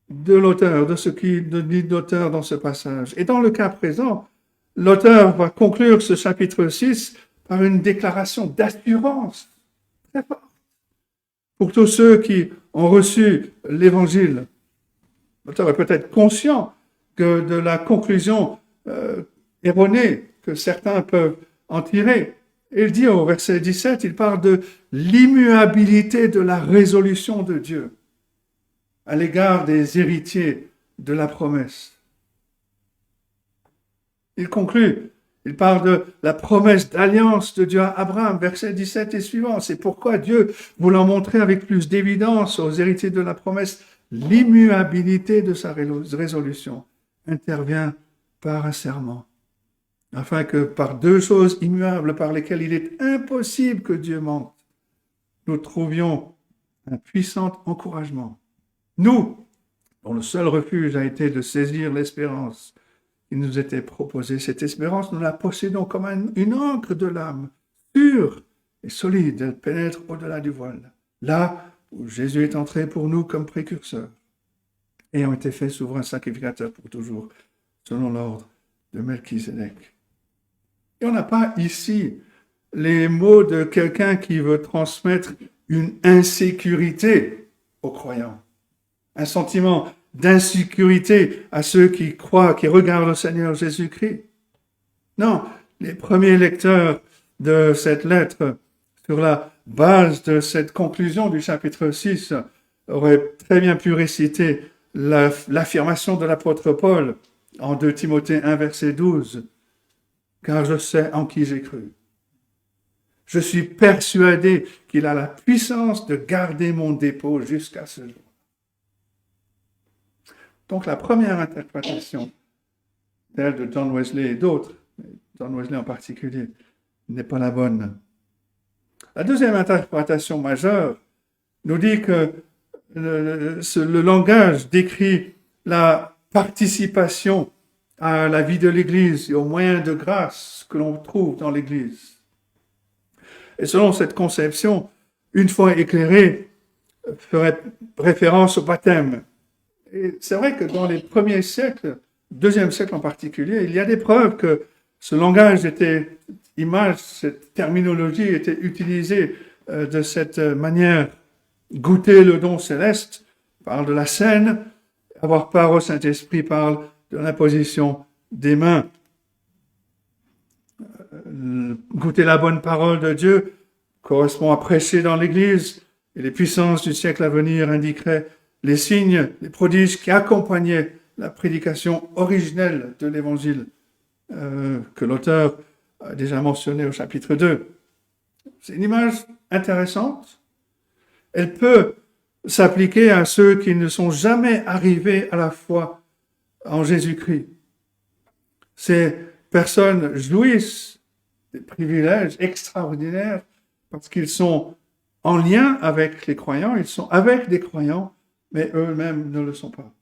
de l'auteur, de ce qu'il dit l'auteur dans ce passage. Et dans le cas présent, l'auteur va conclure ce chapitre 6 par une déclaration d'assurance très forte pour tous ceux qui ont reçu l'Évangile. L'auteur est peut-être conscient que de la conclusion erronée que certains peuvent en tirer. Il dit au verset 17, il parle de l'immuabilité de la résolution de Dieu à l'égard des héritiers de la promesse. Il conclut, il parle de la promesse d'alliance de Dieu à Abraham, verset 17 et suivant. C'est pourquoi Dieu, voulant montrer avec plus d'évidence aux héritiers de la promesse l'immuabilité de sa résolution, intervient par un serment, afin que par deux choses immuables par lesquelles il est impossible que Dieu mente, nous trouvions un puissant encouragement. Nous, dont le seul refuge a été de saisir l'espérance qui nous était proposée, cette espérance, nous la possédons comme une ancre de l'âme, sûre et solide, elle pénètre au-delà du voile, là où Jésus est entré pour nous comme précurseur, ayant été fait souverain sacrificateur pour toujours, selon l'ordre de Melchisédek. Et on n'a pas ici les mots de quelqu'un qui veut transmettre une insécurité aux croyants, un sentiment d'insécurité à ceux qui croient, qui regardent le Seigneur Jésus-Christ. Non, les premiers lecteurs de cette lettre, sur la base de cette conclusion du chapitre 6, auraient très bien pu réciter l'affirmation de l'apôtre Paul en 2 Timothée 1, verset 12. « Car je sais en qui j'ai cru. Je suis persuadé qu'il a la puissance de garder mon dépôt jusqu'à ce jour. » Donc la première interprétation, celle de John Wesley et d'autres, mais John Wesley en particulier, n'est pas la bonne. La deuxième interprétation majeure nous dit que le langage décrit la participation à la vie de l'Église et aux moyens de grâce que l'on trouve dans l'Église. Et selon cette conception, une foi éclairée ferait référence au baptême. Et c'est vrai que dans les premiers siècles, deuxième siècle en particulier, il y a des preuves que ce langage cette terminologie était utilisée de cette manière. Goûter le don céleste parle de la scène, avoir part au Saint-Esprit parle de l'imposition des mains. Goûter la bonne parole de Dieu correspond à prêcher dans l'Église, et les puissances du siècle à venir indiqueraient les signes, les prodiges qui accompagnaient la prédication originelle de l'Évangile que l'auteur a déjà mentionné au chapitre 2. C'est une image intéressante. Elle peut s'appliquer à ceux qui ne sont jamais arrivés à la foi en Jésus-Christ. Ces personnes jouissent des privilèges extraordinaires parce qu'ils sont en lien avec les croyants, ils sont avec des croyants, mais eux-mêmes ne le sont pas.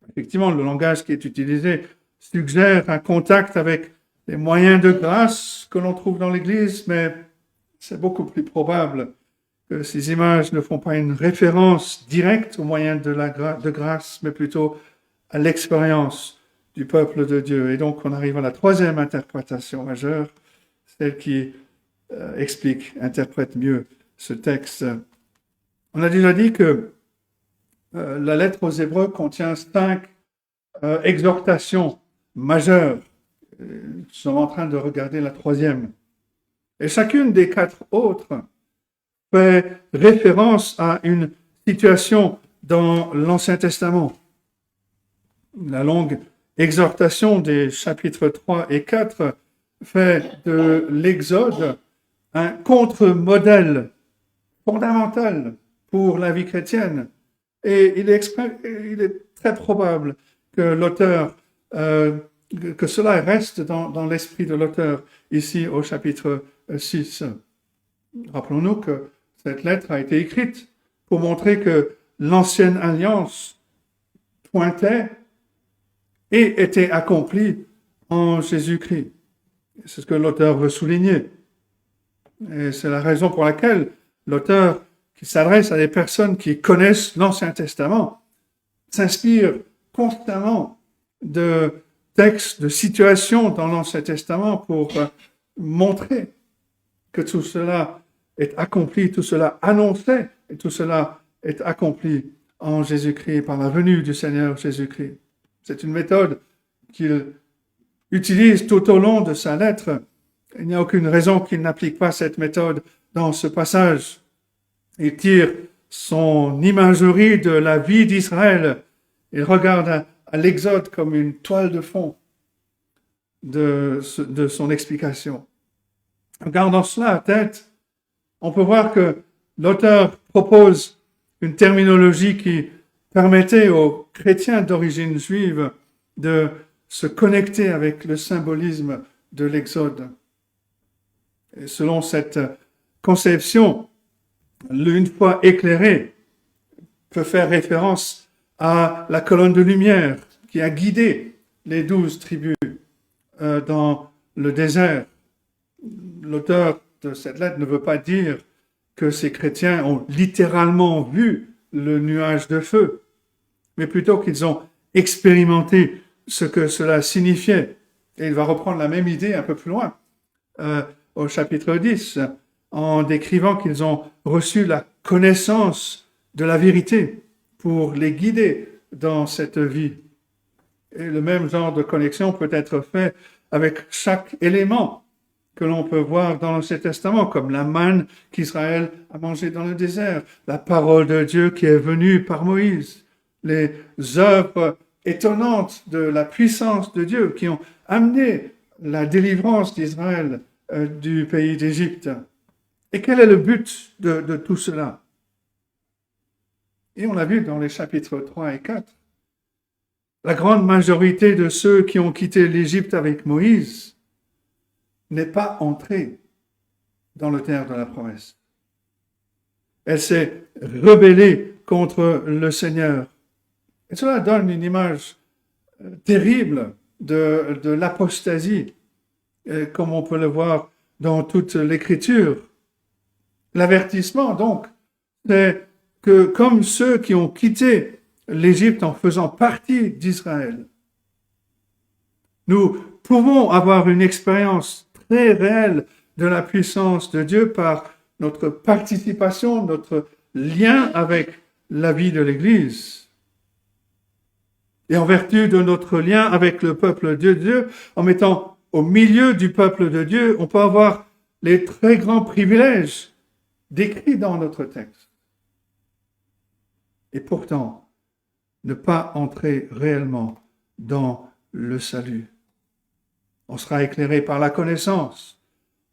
Effectivement, le langage qui est utilisé suggère un contact avec les moyens de grâce que l'on trouve dans l'Église, mais c'est beaucoup plus probable que ces images ne font pas une référence directe aux moyens de grâce, mais plutôt à l'expérience du peuple de Dieu. Et donc, on arrive à la troisième interprétation majeure, celle qui interprète mieux ce texte. On a déjà dit que la lettre aux Hébreux contient 5 exhortations majeures. Nous sommes en train de regarder la troisième. Et chacune des 4 autres fait référence à une situation dans l'Ancien Testament. La longue exhortation des chapitres 3 et 4 fait de l'Exode un contre-modèle fondamental pour la vie chrétienne. Et il est très probable que l'auteur, que cela reste dans l'esprit de l'auteur ici au chapitre 6. Rappelons-nous que cette lettre a été écrite pour montrer que l'ancienne alliance pointait et était accomplie en Jésus-Christ. C'est ce que l'auteur veut souligner. Et c'est la raison pour laquelle l'auteur, qui s'adresse à des personnes qui connaissent l'Ancien Testament, s'inspire constamment de textes, de situations dans l'Ancien Testament pour montrer que tout cela est accompli, tout cela annoncé, et tout cela est accompli en Jésus-Christ, par la venue du Seigneur Jésus-Christ. C'est une méthode qu'il utilise tout au long de sa lettre. Il n'y a aucune raison qu'il n'applique pas cette méthode dans ce passage. Il tire son imagerie de la vie d'Israël. Il regarde à l'Exode comme une toile de fond de son explication. En gardant cela à tête, on peut voir que l'auteur propose une terminologie qui permettait aux chrétiens d'origine juive de se connecter avec le symbolisme de l'Exode. Et selon cette conception, une fois éclairée, peut faire référence à la colonne de lumière qui a guidé les 12 tribus dans le désert. L'auteur de cette lettre ne veut pas dire que ces chrétiens ont littéralement vu le nuage de feu, mais plutôt qu'ils ont expérimenté ce que cela signifiait. Et il va reprendre la même idée un peu plus loin, au chapitre 10, en décrivant qu'ils ont reçu la connaissance de la vérité pour les guider dans cette vie. Et le même genre de connexion peut être fait avec chaque élément que l'on peut voir dans l'Ancien Testament, comme la manne qu'Israël a mangée dans le désert, la parole de Dieu qui est venue par Moïse, les œuvres étonnantes de la puissance de Dieu qui ont amené la délivrance d'Israël du pays d'Égypte. Et quel est le but de tout cela? Et on l'a vu dans les chapitres 3 et 4. La grande majorité de ceux qui ont quitté l'Égypte avec Moïse n'est pas entrée dans le terre de la promesse. Elle s'est rebellée contre le Seigneur. Et cela donne une image terrible de l'apostasie, comme on peut le voir dans toute l'Écriture. L'avertissement, donc, c'est que comme ceux qui ont quitté l'Égypte en faisant partie d'Israël, nous pouvons avoir une expérience très réelle de la puissance de Dieu par notre participation, notre lien avec la vie de l'Église. Et en vertu de notre lien avec le peuple de Dieu, en mettant au milieu du peuple de Dieu, on peut avoir les très grands privilèges décrits dans notre texte. Et pourtant, ne pas entrer réellement dans le salut. On sera éclairé par la connaissance.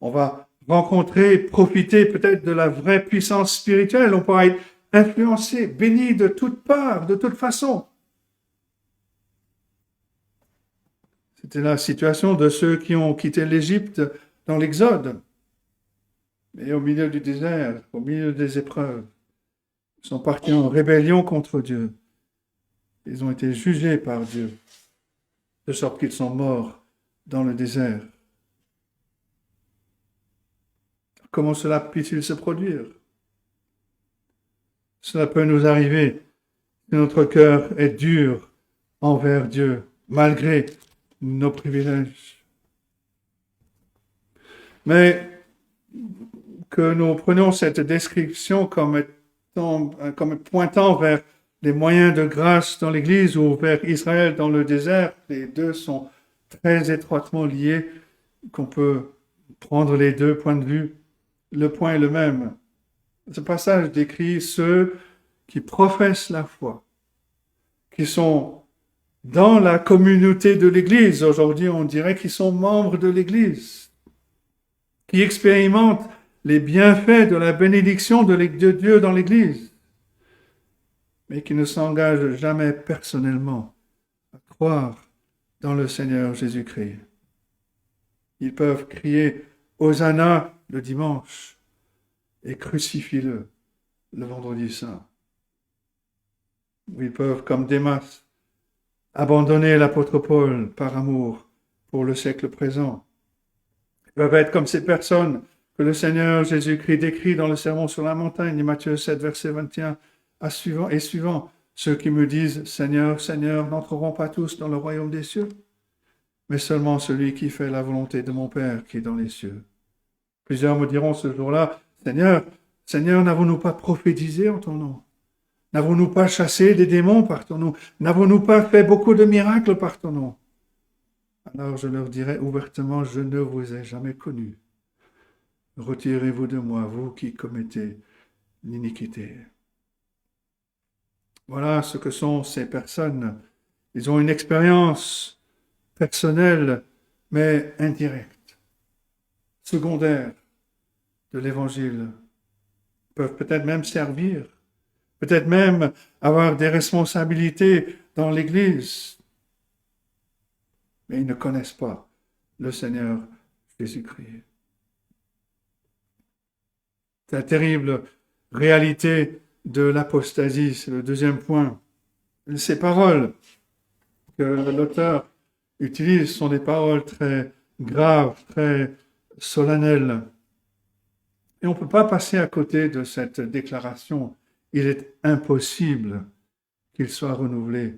On va rencontrer, profiter peut-être de la vraie puissance spirituelle. On pourra être influencé, béni de toutes parts, de toute façon. C'était la situation de ceux qui ont quitté l'Égypte dans l'Exode. Et au milieu du désert, au milieu des épreuves, ils sont partis en rébellion contre Dieu. Ils ont été jugés par Dieu, de sorte qu'ils sont morts dans le désert. Comment cela peut-il se produire? Cela peut nous arriver si notre cœur est dur envers Dieu, malgré nos privilèges. Mais que nous prenions cette description comme pointant vers les moyens de grâce dans l'Église ou vers Israël dans le désert, les deux sont très étroitement liés, qu'on peut prendre les deux points de vue. Le point est le même. Ce passage décrit ceux qui professent la foi, qui sont dans la communauté de l'Église. Aujourd'hui, on dirait qu'ils sont membres de l'Église, qui expérimentent les bienfaits de la bénédiction de Dieu dans l'Église, mais qui ne s'engagent jamais personnellement à croire dans le Seigneur Jésus-Christ. Ils peuvent crier « Hosanna » le dimanche et « Crucifie-le » le vendredi saint. Ou ils peuvent, comme Démas, abandonner l'apôtre Paul par amour pour le siècle présent. Ils peuvent être comme ces personnes que le Seigneur Jésus-Christ décrit dans le Sermon sur la montagne, Matthieu 7, verset 21 et suivant. Ceux qui me disent « Seigneur, Seigneur » n'entreront pas tous dans le royaume des cieux, mais seulement celui qui fait la volonté de mon Père qui est dans les cieux. Plusieurs me diront ce jour-là « Seigneur, Seigneur, n'avons-nous pas prophétisé en ton nom? N'avons-nous pas chassé des démons par ton nom? N'avons-nous pas fait beaucoup de miracles par ton nom ?» Alors je leur dirai ouvertement « Je ne vous ai jamais connus. Retirez-vous de moi, vous qui commettez l'iniquité. » Voilà ce que sont ces personnes. Ils ont une expérience personnelle, mais indirecte, secondaire de l'Évangile. Ils peuvent peut-être même servir, peut-être même avoir des responsabilités dans l'Église, mais ils ne connaissent pas le Seigneur Jésus-Christ. C'est la terrible réalité de l'apostasie, c'est le deuxième point. Ces paroles que l'auteur utilise sont des paroles très graves, très solennelles. Et on ne peut pas passer à côté de cette déclaration. Il est impossible qu'il soit renouvelé.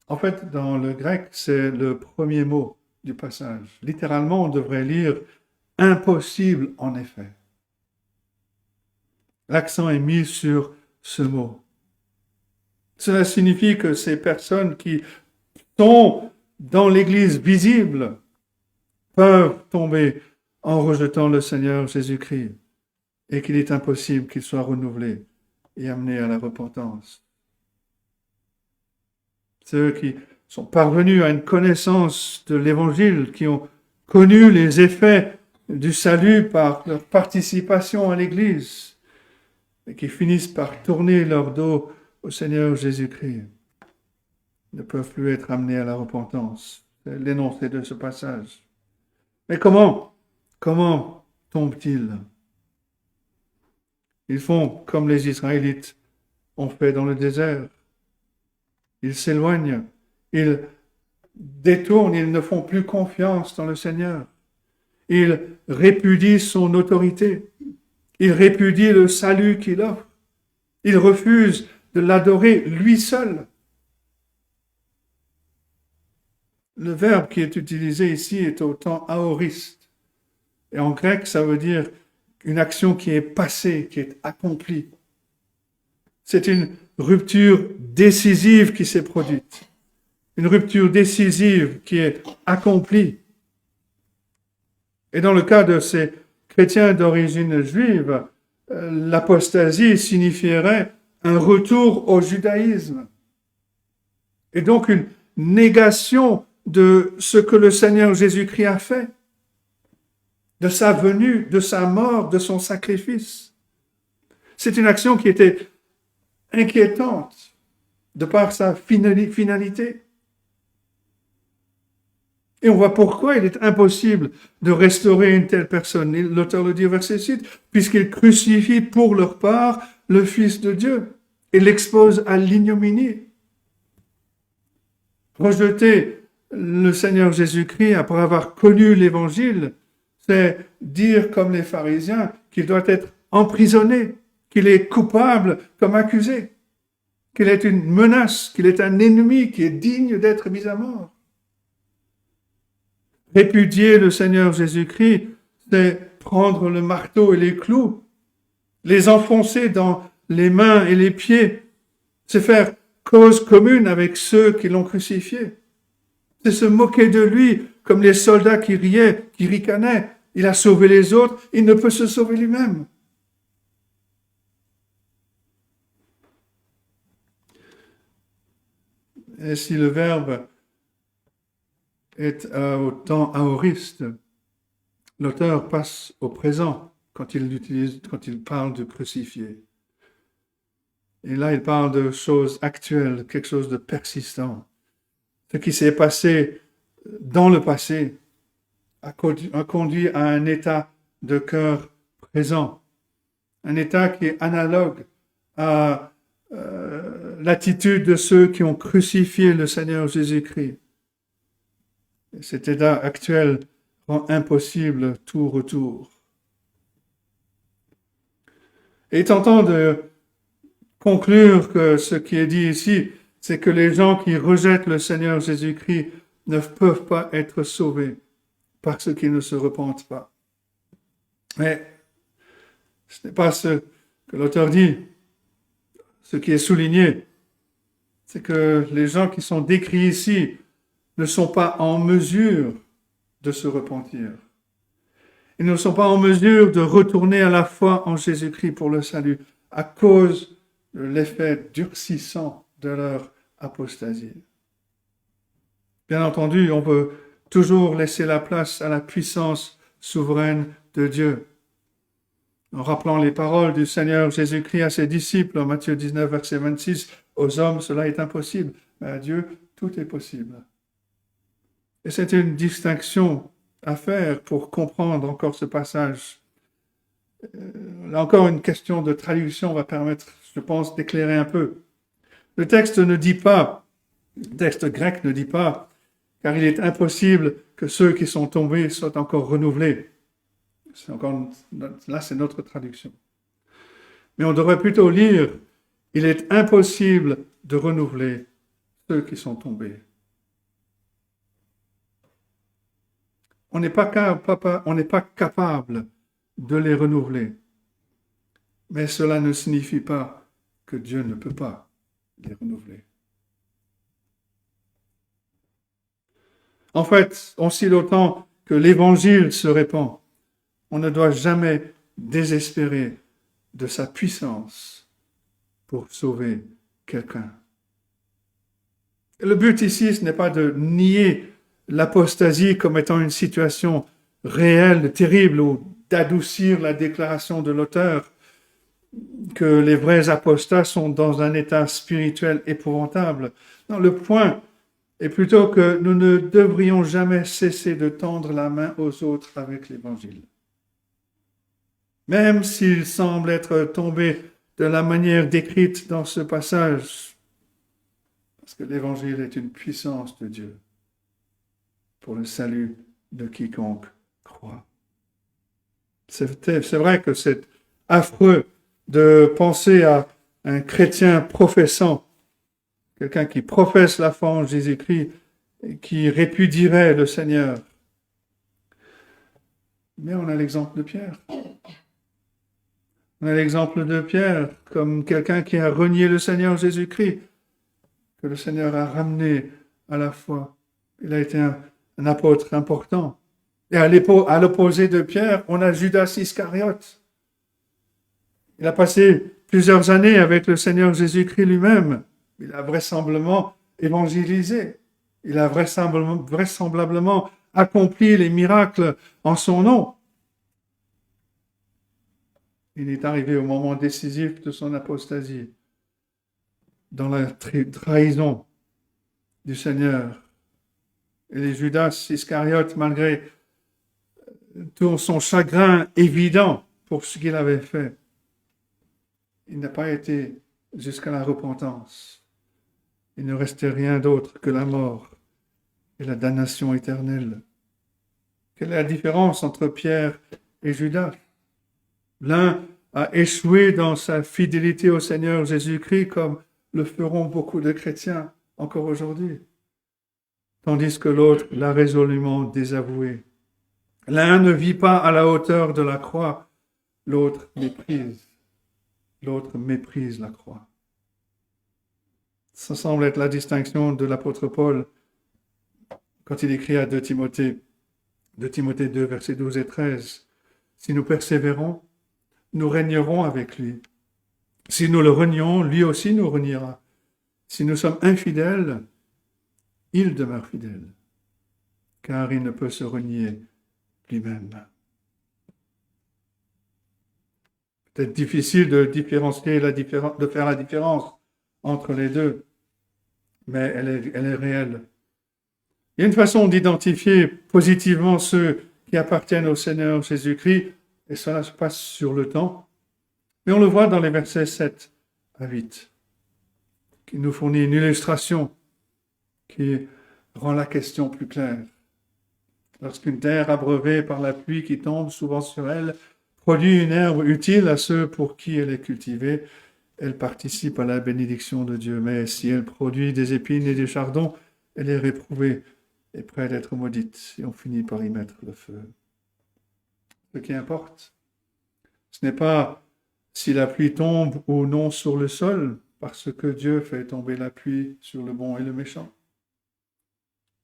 En fait, dans le grec, c'est le premier mot du passage. Littéralement, on devrait lire « impossible en effet ». L'accent est mis sur ce mot. Cela signifie que ces personnes qui sont dans l'Église visible peuvent tomber en rejetant le Seigneur Jésus-Christ et qu'il est impossible qu'il soit renouvelé et amené à la repentance. Ceux qui sont parvenus à une connaissance de l'Évangile, qui ont connu les effets du salut par leur participation à l'Église, et qui finissent par tourner leur dos au Seigneur Jésus-Christ, ne peuvent plus être amenés à la repentance. C'est l'énoncé de ce passage. Mais comment tombent-ils? Ils font comme les Israélites ont fait dans le désert. Ils s'éloignent, ils détournent, ils ne font plus confiance dans le Seigneur. Ils répudient son autorité. Ils répudient le salut qu'il offre. Ils refusent de l'adorer lui seul. Le verbe qui est utilisé ici est au temps aoriste. Et en grec, ça veut dire une action qui est passée, qui est accomplie. C'est une rupture décisive qui s'est produite. Une rupture décisive qui est accomplie. Et dans le cas de ces chrétiens d'origine juive, l'apostasie signifierait un retour au judaïsme. Et donc une négation de ce que le Seigneur Jésus-Christ a fait, de sa venue, de sa mort, de son sacrifice. C'est une action qui était inquiétante de par sa finalité. Et on voit pourquoi il est impossible de restaurer une telle personne. L'auteur le dit au verset 6, puisqu'il crucifie pour leur part le Fils de Dieu et l'expose à l'ignominie. Rejeter le Seigneur Jésus-Christ après avoir connu l'Évangile, c'est dire comme les pharisiens qu'il doit être emprisonné, qu'il est coupable comme accusé, qu'il est une menace, qu'il est un ennemi qui est digne d'être mis à mort. Répudier le Seigneur Jésus-Christ, c'est prendre le marteau et les clous, les enfoncer dans les mains et les pieds, c'est faire cause commune avec ceux qui l'ont crucifié. C'est se moquer de lui comme les soldats qui riaient, qui ricanaient. Il a sauvé les autres, il ne peut se sauver lui-même. Et si le verbe est au temps aoriste, l'auteur passe au présent quand il parle de crucifié. Et là, il parle de choses actuelles, quelque chose de persistant. Ce qui s'est passé dans le passé a conduit à un état de cœur présent, un état qui est analogue à l'attitude de ceux qui ont crucifié le Seigneur Jésus-Christ. Cet état actuel rend impossible tout retour. Et tentant de conclure que ce qui est dit ici, c'est que les gens qui rejettent le Seigneur Jésus-Christ ne peuvent pas être sauvés parce qu'ils ne se repentent pas. Mais ce n'est pas ce que l'auteur dit. Ce qui est souligné, c'est que les gens qui sont décrits ici ne sont pas en mesure de se repentir. Ils ne sont pas en mesure de retourner à la foi en Jésus-Christ pour le salut à cause de l'effet durcissant de leur apostasie. Bien entendu, on peut toujours laisser la place à la puissance souveraine de Dieu. En rappelant les paroles du Seigneur Jésus-Christ à ses disciples en Matthieu 19, verset 26, aux hommes, cela est impossible, mais à Dieu, tout est possible. Et c'est une distinction à faire pour comprendre encore ce passage. Là encore, une question de traduction va permettre, je pense, d'éclairer un peu. Le texte grec ne dit pas, car il est impossible que ceux qui sont tombés soient encore renouvelés. Là, c'est notre traduction. Mais on devrait plutôt lire, il est impossible de renouveler ceux qui sont tombés. On n'est pas capable de les renouveler. Mais cela ne signifie pas que Dieu ne peut pas les renouveler. En fait, aussi longtemps que l'Évangile se répand, on ne doit jamais désespérer de sa puissance pour sauver quelqu'un. Le but ici, ce n'est pas de nier l'apostasie comme étant une situation réelle, terrible, ou d'adoucir la déclaration de l'auteur que les vrais apostats sont dans un état spirituel épouvantable. Non, le point est plutôt que nous ne devrions jamais cesser de tendre la main aux autres avec l'Évangile. Même s'il semble être tombé de la manière décrite dans ce passage, parce que l'Évangile est une puissance de Dieu pour le salut de quiconque croit. C'est vrai que c'est affreux de penser à un chrétien professant, quelqu'un qui professe la foi en Jésus-Christ et qui répudierait le Seigneur. Mais on a l'exemple de Pierre. On a l'exemple de Pierre comme quelqu'un qui a renié le Seigneur Jésus-Christ, que le Seigneur a ramené à la foi. Il a été un apôtre important. Et à l'opposé de Pierre, on a Judas Iscariote. Il a passé plusieurs années avec le Seigneur Jésus-Christ lui-même. Il a vraisemblablement évangélisé. Il a vraisemblablement accompli les miracles en son nom. Il est arrivé au moment décisif de son apostasie, dans la trahison du Seigneur. Et les Judas Iscariote, malgré tout son chagrin évident pour ce qu'il avait fait, il n'a pas été jusqu'à la repentance. Il ne restait rien d'autre que la mort et la damnation éternelle. Quelle est la différence entre Pierre et Judas? L'un a échoué dans sa fidélité au Seigneur Jésus-Christ comme le feront beaucoup de chrétiens encore aujourd'hui, tandis que l'autre l'a résolument désavoué. L'un ne vit pas à la hauteur de la croix, l'autre méprise la croix. Ça semble être la distinction de l'apôtre Paul quand il écrit à 2 Timothée 2, versets 12 et 13. Si nous persévérons, nous régnerons avec lui. Si nous le renions, lui aussi nous reniera. Si nous sommes infidèles, il demeure fidèle, car il ne peut se renier lui-même. Peut-être difficile de différencier de faire la différence entre les deux, mais elle est réelle. Il y a une façon d'identifier positivement ceux qui appartiennent au Seigneur Jésus-Christ, et cela se passe sur le temps. Mais on le voit dans les versets 7 à 8, qui nous fournit une illustration qui rend la question plus claire. Lorsqu'une terre abreuvée par la pluie qui tombe souvent sur elle produit une herbe utile à ceux pour qui elle est cultivée, elle participe à la bénédiction de Dieu. Mais si elle produit des épines et des chardons, elle est réprouvée et près d'être maudite, et on finit par y mettre le feu. Ce qui importe, ce n'est pas si la pluie tombe ou non sur le sol, parce que Dieu fait tomber la pluie sur le bon et le méchant.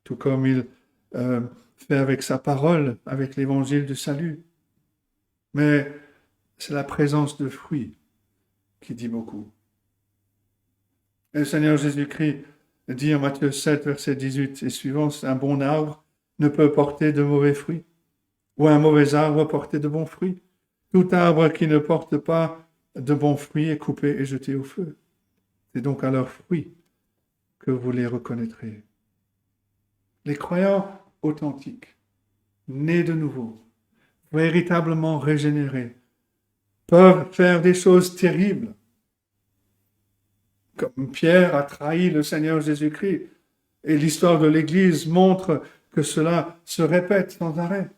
Tout comme il fait avec sa parole, avec l'évangile du salut. Mais c'est la présence de fruits qui dit beaucoup. Et le Seigneur Jésus-Christ dit en Matthieu 7, verset 18 et suivant, un bon arbre ne peut porter de mauvais fruits, ou un mauvais arbre porter de bons fruits. Tout arbre qui ne porte pas de bons fruits est coupé et jeté au feu. C'est donc à leurs fruits que vous les reconnaîtrez. Les croyants authentiques, nés de nouveau, véritablement régénérés, peuvent faire des choses terribles. Comme Pierre a trahi le Seigneur Jésus-Christ. Et l'histoire de l'Église montre que cela se répète sans arrêt.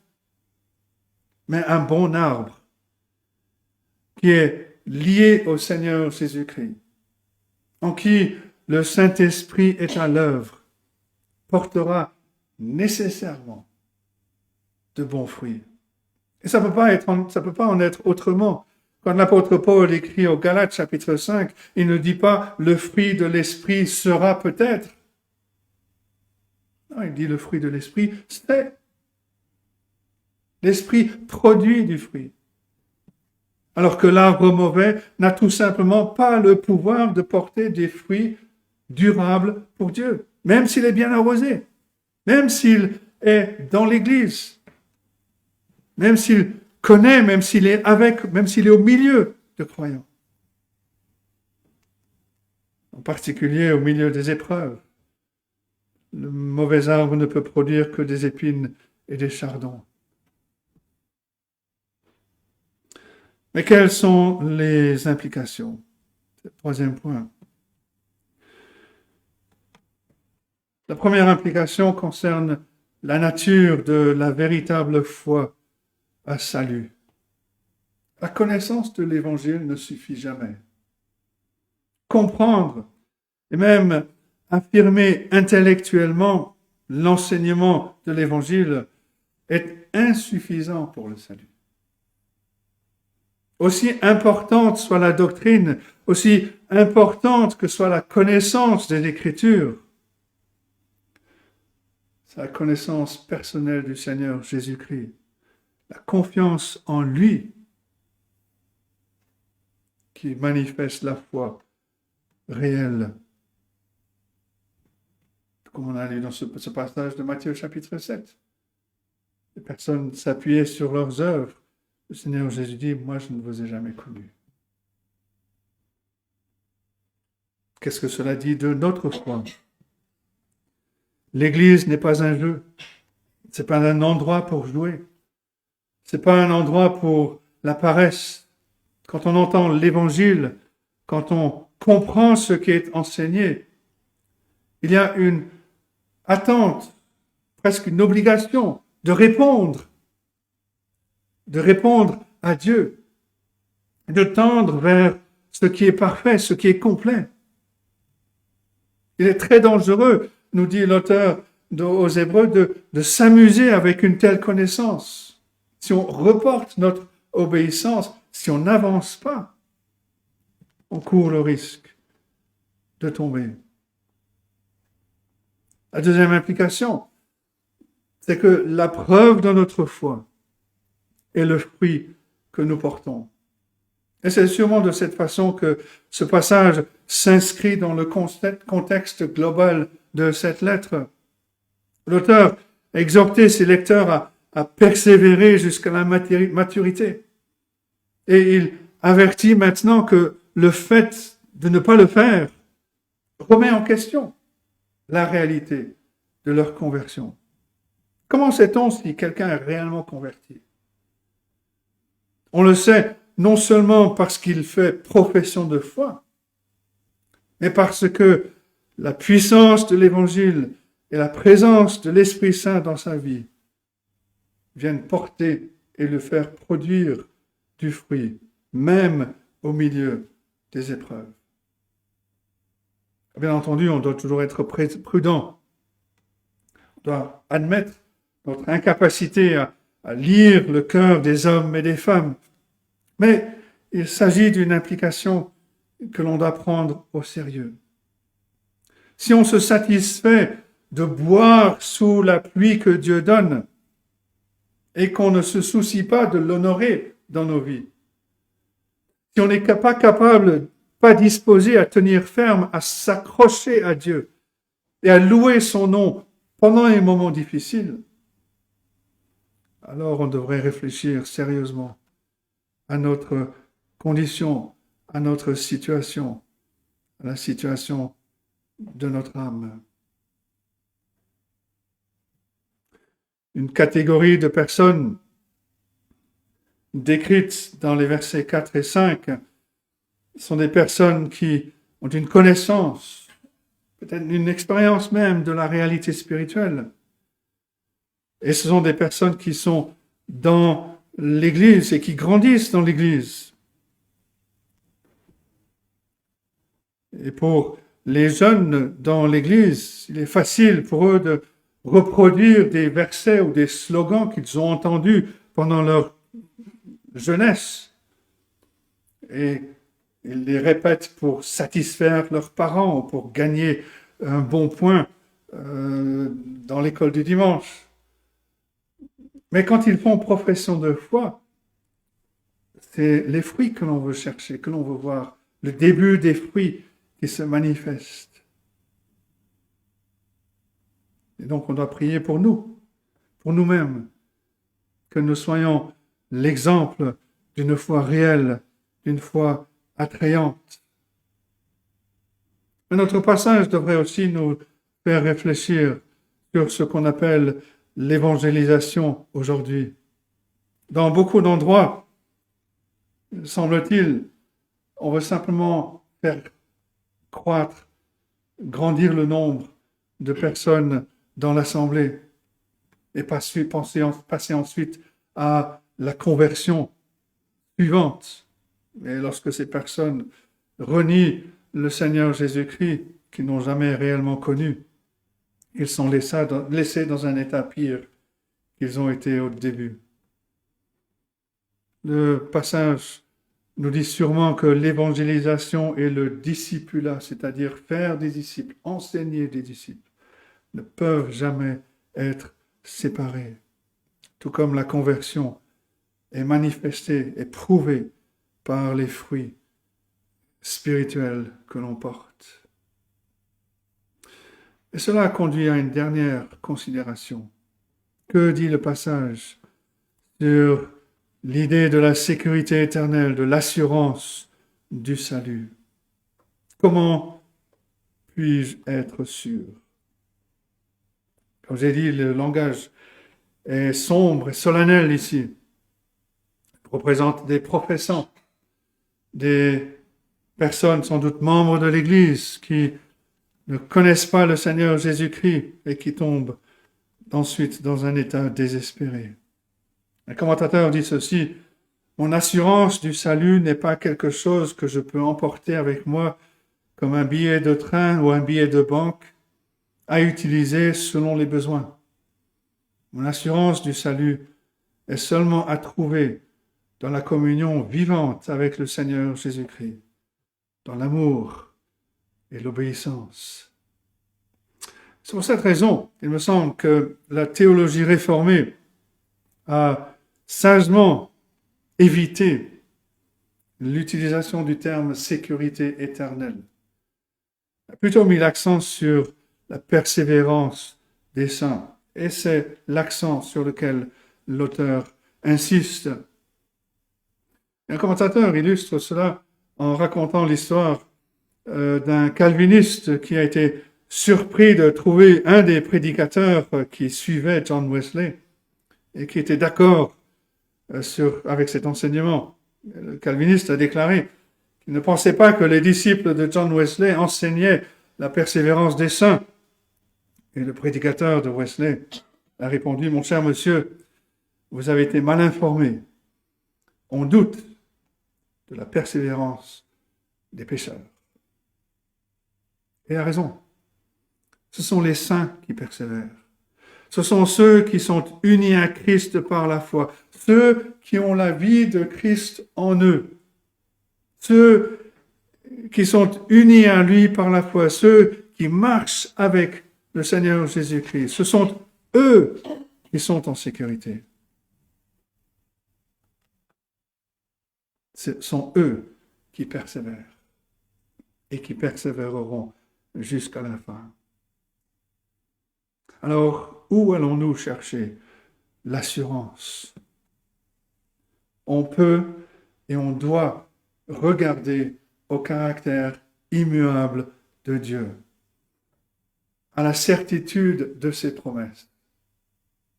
Mais un bon arbre qui est lié au Seigneur Jésus-Christ, en qui le Saint-Esprit est à l'œuvre, portera nécessairement de bons fruits. Et ça peut pas en être autrement. Quand l'apôtre Paul écrit au Galates chapitre 5, il ne dit pas le fruit de l'esprit sera peut-être. Non, il dit le fruit de l'esprit, c'est. L'esprit produit du fruit. Alors que l'arbre mauvais n'a tout simplement pas le pouvoir de porter des fruits durables pour Dieu, même s'il est bien arrosé, même s'il est dans l'Église, même s'il connaît, même s'il est avec, même s'il est au milieu de croyants. En particulier au milieu des épreuves. Le mauvais arbre ne peut produire que des épines et des chardons. Mais quelles sont les implications? C'est le troisième point. La première implication concerne la nature de la véritable foi à salut. La connaissance de l'Évangile ne suffit jamais. Comprendre et même affirmer intellectuellement l'enseignement de l'Évangile est insuffisant pour le salut. Aussi importante soit la doctrine, aussi importante que soit la connaissance des Écritures, c'est la connaissance personnelle du Seigneur Jésus-Christ, la confiance en lui qui manifeste la foi réelle. Comme on a lu dans ce passage de Matthieu chapitre 7. Les personnes s'appuyaient sur leurs œuvres. Le Seigneur Jésus dit, moi je ne vous ai jamais connus. Qu'est-ce que cela dit de notre foi? L'Église n'est pas un jeu. C'est pas un endroit pour jouer. C'est pas un endroit pour la paresse. Quand on entend l'Évangile, quand on comprend ce qui est enseigné, il y a une attente, presque une obligation de répondre à Dieu, de tendre vers ce qui est parfait, ce qui est complet. Il est très dangereux, nous dit l'auteur aux Hébreux, de s'amuser avec une telle connaissance. Si on reporte notre obéissance, si on n'avance pas, on court le risque de tomber. La deuxième implication, c'est que la preuve de notre foi est le fruit que nous portons. Et c'est sûrement de cette façon que ce passage s'inscrit dans le contexte global de cette lettre. L'auteur a exhorté ses lecteurs à persévérer jusqu'à la maturité. Et il avertit maintenant que le fait de ne pas le faire remet en question la réalité de leur conversion. Comment sait-on si quelqu'un est réellement converti? On le sait non seulement parce qu'il fait profession de foi, mais parce que la puissance de l'Évangile et la présence de l'Esprit Saint dans sa vie viennent porter et le faire produire du fruit, même au milieu des épreuves. Bien entendu, on doit toujours être prudent. On doit admettre notre incapacité à lire le cœur des hommes et des femmes. Mais il s'agit d'une implication que l'on doit prendre au sérieux. Si on se satisfait de boire sous la pluie que Dieu donne et qu'on ne se soucie pas de l'honorer dans nos vies, si on n'est pas capable, pas disposé à tenir ferme, à s'accrocher à Dieu et à louer son nom pendant les moments difficiles, alors on devrait réfléchir sérieusement à notre condition, à notre situation, à la situation de notre âme. Une catégorie de personnes décrites dans les versets 4 et 5 sont des personnes qui ont une connaissance, peut-être une expérience même de la réalité spirituelle. Et ce sont des personnes qui sont dans l'Église et qui grandissent dans l'Église. Et pour les jeunes dans l'Église, il est facile pour eux de reproduire des versets ou des slogans qu'ils ont entendus pendant leur jeunesse. Et ils les répètent pour satisfaire leurs parents ou pour gagner un bon point dans l'école du dimanche. Mais quand ils font profession de foi, c'est les fruits que l'on veut chercher, que l'on veut voir, le début des fruits qui se manifestent. Et donc on doit prier pour nous, pour nous-mêmes, que nous soyons l'exemple d'une foi réelle, d'une foi attrayante. Mais notre passage devrait aussi nous faire réfléchir sur ce qu'on appelle l'évangélisation aujourd'hui. Dans beaucoup d'endroits, semble-t-il, on veut simplement faire croître, grandir le nombre de personnes dans l'assemblée et passer ensuite à la conversion suivante. Et lorsque ces personnes renient le Seigneur Jésus-Christ, qu'ils n'ont jamais réellement connu, ils sont laissés dans un état pire qu'ils ont été au début. Le passage nous dit sûrement que l'évangélisation et le discipulat, c'est-à-dire faire des disciples, enseigner des disciples, ne peuvent jamais être séparés. Tout comme la conversion est manifestée et prouvée par les fruits spirituels que l'on porte. Et cela conduit à une dernière considération. Que dit le passage sur l'idée de la sécurité éternelle, de l'assurance du salut? Comment puis-je être sûr? Comme j'ai dit, le langage est sombre et solennel ici. Il représente des professants, des personnes sans doute membres de l'Église qui ne connaissent pas le Seigneur Jésus-Christ et qui tombent ensuite dans un état désespéré. Un commentateur dit ceci: mon assurance du salut n'est pas quelque chose que je peux emporter avec moi comme un billet de train ou un billet de banque à utiliser selon les besoins. Mon assurance du salut est seulement à trouver dans la communion vivante avec le Seigneur Jésus-Christ, dans l'amour et l'obéissance. C'est pour cette raison, il me semble que la théologie réformée a sagement évité l'utilisation du terme sécurité éternelle. Elle a plutôt mis l'accent sur la persévérance des saints. Et c'est l'accent sur lequel l'auteur insiste. Un commentateur illustre cela en racontant l'histoire d'un calviniste qui a été surpris de trouver un des prédicateurs qui suivait John Wesley et qui était d'accord avec cet enseignement. Le calviniste a déclaré qu'il ne pensait pas que les disciples de John Wesley enseignaient la persévérance des saints. Et le prédicateur de Wesley a répondu: mon cher monsieur, vous avez été mal informé. On doute de la persévérance des pécheurs. Et il a raison. Ce sont les saints qui persévèrent. Ce sont ceux qui sont unis à Christ par la foi, ceux qui ont la vie de Christ en eux, ceux qui sont unis à lui par la foi, ceux qui marchent avec le Seigneur Jésus-Christ. Ce sont eux qui sont en sécurité. Ce sont eux qui persévèrent et qui persévéreront jusqu'à la fin. Alors, où allons-nous chercher l'assurance? On peut et on doit regarder au caractère immuable de Dieu, à la certitude de ses promesses.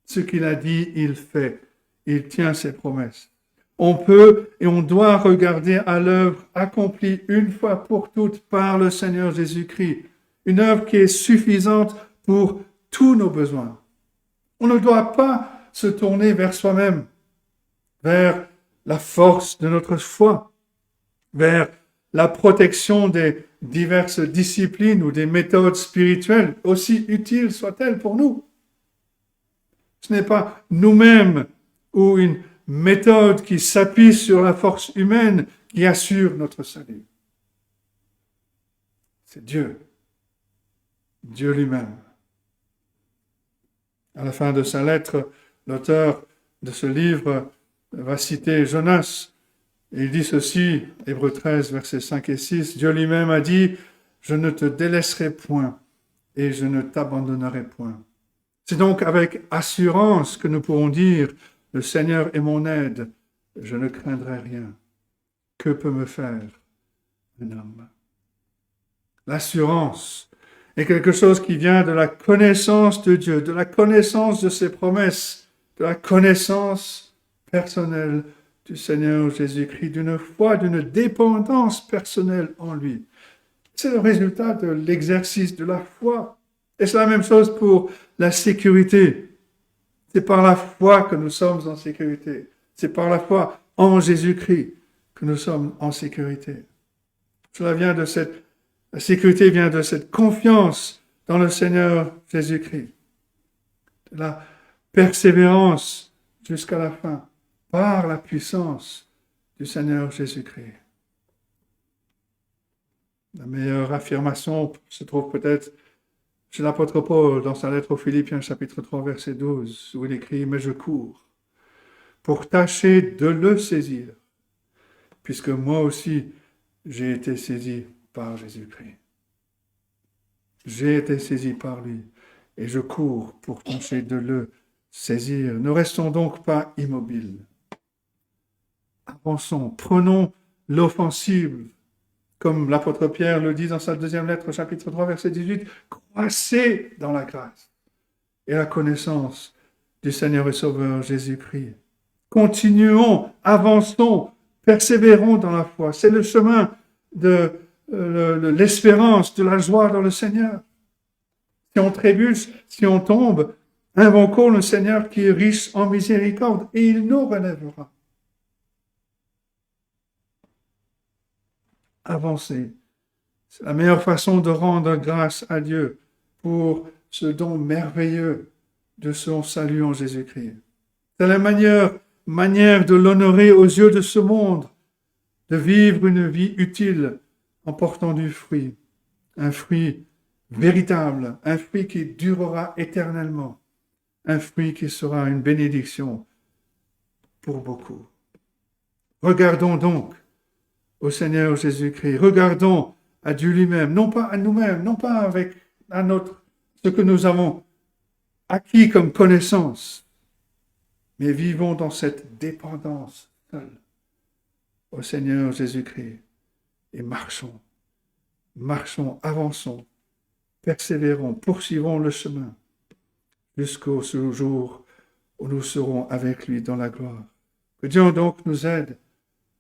Ce qu'il a dit, il fait. Il tient ses promesses. On peut et on doit regarder à l'œuvre accomplie une fois pour toutes par le Seigneur Jésus-Christ. Une œuvre qui est suffisante pour tous nos besoins. On ne doit pas se tourner vers soi-même, vers la force de notre foi, vers la protection des diverses disciplines ou des méthodes spirituelles, aussi utiles soient-elles pour nous. Ce n'est pas nous-mêmes ou une méthode qui s'appuie sur la force humaine qui assure notre salut. C'est Dieu, Dieu lui-même. À la fin de sa lettre, l'auteur de ce livre va citer Jonas. Il dit ceci, Hébreux 13, versets 5 et 6, Dieu lui-même a dit, je ne te délaisserai point et je ne t'abandonnerai point. C'est donc avec assurance que nous pourrons dire, le Seigneur est mon aide, je ne craindrai rien. Que peut me faire un homme? L'assurance est quelque chose qui vient de la connaissance de Dieu, de la connaissance de ses promesses, de la connaissance personnelle du Seigneur Jésus-Christ, d'une foi, d'une dépendance personnelle en lui. C'est le résultat de l'exercice de la foi. Et c'est la même chose pour la sécurité. C'est par la foi que nous sommes en sécurité. C'est par la foi en Jésus-Christ que nous sommes en sécurité. La sécurité vient de cette confiance dans le Seigneur Jésus-Christ. De la persévérance jusqu'à la fin, par la puissance du Seigneur Jésus-Christ. La meilleure affirmation se trouve peut-être chez l'apôtre Paul dans sa lettre aux Philippiens, chapitre 3, verset 12, où il écrit « Mais je cours pour tâcher de le saisir, puisque moi aussi j'ai été saisi par Jésus-Christ. J'ai été saisi par lui et je cours pour tâcher de le saisir. Ne restons donc pas immobiles. Avançons, prenons l'offensive. Comme l'apôtre Pierre le dit dans sa deuxième lettre, chapitre 3, verset 18, croissez dans la grâce et la connaissance du Seigneur et Sauveur Jésus-Christ. Continuons, avançons, persévérons dans la foi. C'est le chemin de l'espérance, de la joie dans le Seigneur. Si on trébuche, si on tombe, invoquons le Seigneur qui est riche en miséricorde et il nous relèvera. Avancez. C'est la meilleure façon de rendre grâce à Dieu pour ce don merveilleux de son salut en Jésus-Christ. C'est la manière de l'honorer aux yeux de ce monde, de vivre une vie utile en portant du fruit, un fruit véritable, un fruit qui durera éternellement, un fruit qui sera une bénédiction pour beaucoup. Regardons donc au Seigneur Jésus-Christ, regardons à Dieu lui-même, non pas à nous-mêmes, non pas avec ce que nous avons acquis comme connaissance, mais vivons dans cette dépendance seule au Seigneur Jésus-Christ et marchons, avançons, persévérons, poursuivons le chemin jusqu'au jour où nous serons avec lui dans la gloire. Que Dieu donc nous aide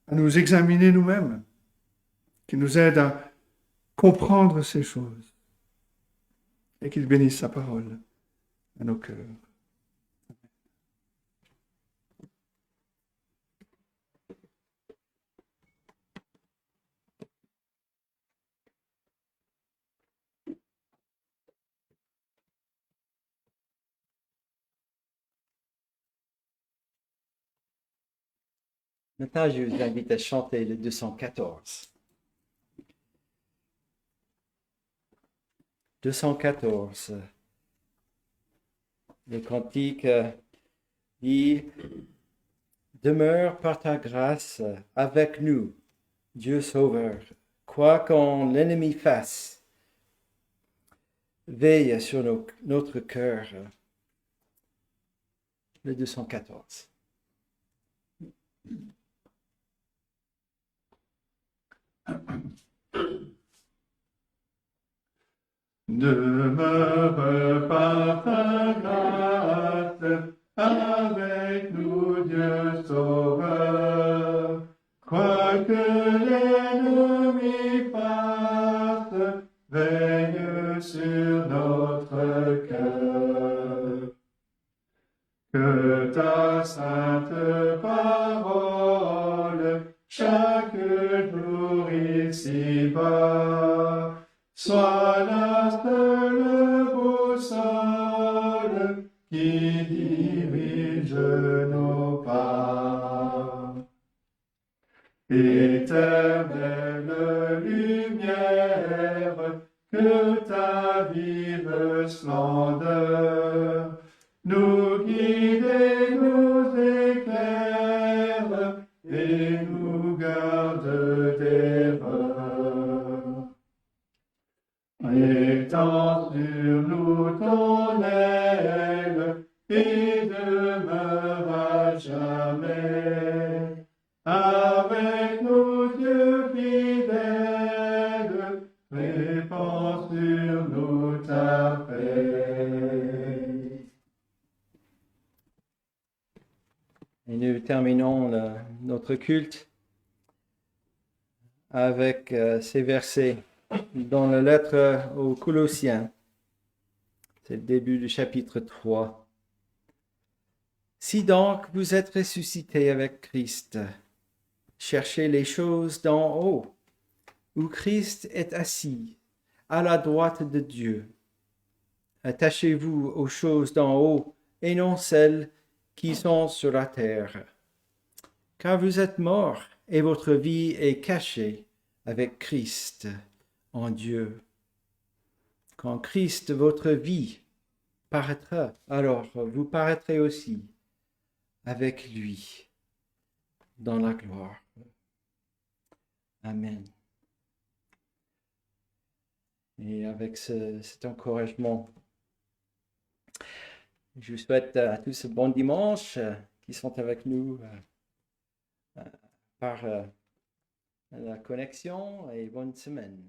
à nous examiner nous-mêmes, qu'il nous aide à comprendre ces choses et qu'il bénisse sa parole à nos cœurs. Maintenant, je vous invite à chanter le 214. 214. Le cantique dit « Demeure par ta grâce avec nous, Dieu Sauveur, quoi qu'en l'ennemi fasse, veille sur notre cœur. » Le 214. Demeure par ta grâce avec nous, Dieu Sauveur, quoi que l'ennemi fasse, veille sur notre cœur. Que ta sainte parole, chaque jour ici-bas, soit la seule boussole qui dirige nos pas. Éternelle lumière, que ta vive splendeur nous guide et nous éclaire et nous garde d'erreur. Étends sur nous ton aile et demeure à jamais. Avec nous, Dieu fidèle, répands sur nous ta paix. Et nous terminons notre culte avec ces versets dans la lettre aux Colossiens. C'est le début du chapitre 3. Si donc vous êtes ressuscités avec Christ, cherchez les choses d'en haut, où Christ est assis, à la droite de Dieu. Attachez-vous aux choses d'en haut et non celles qui sont sur la terre. Car vous êtes morts et votre vie est cachée avec Christ en Dieu. Quand Christ, votre vie, paraîtra, alors vous paraîtrez aussi avec lui dans la gloire. Amen. Et avec cet encouragement, je vous souhaite à tous un bon dimanche qui sont avec nous par la connexion et bonne semaine.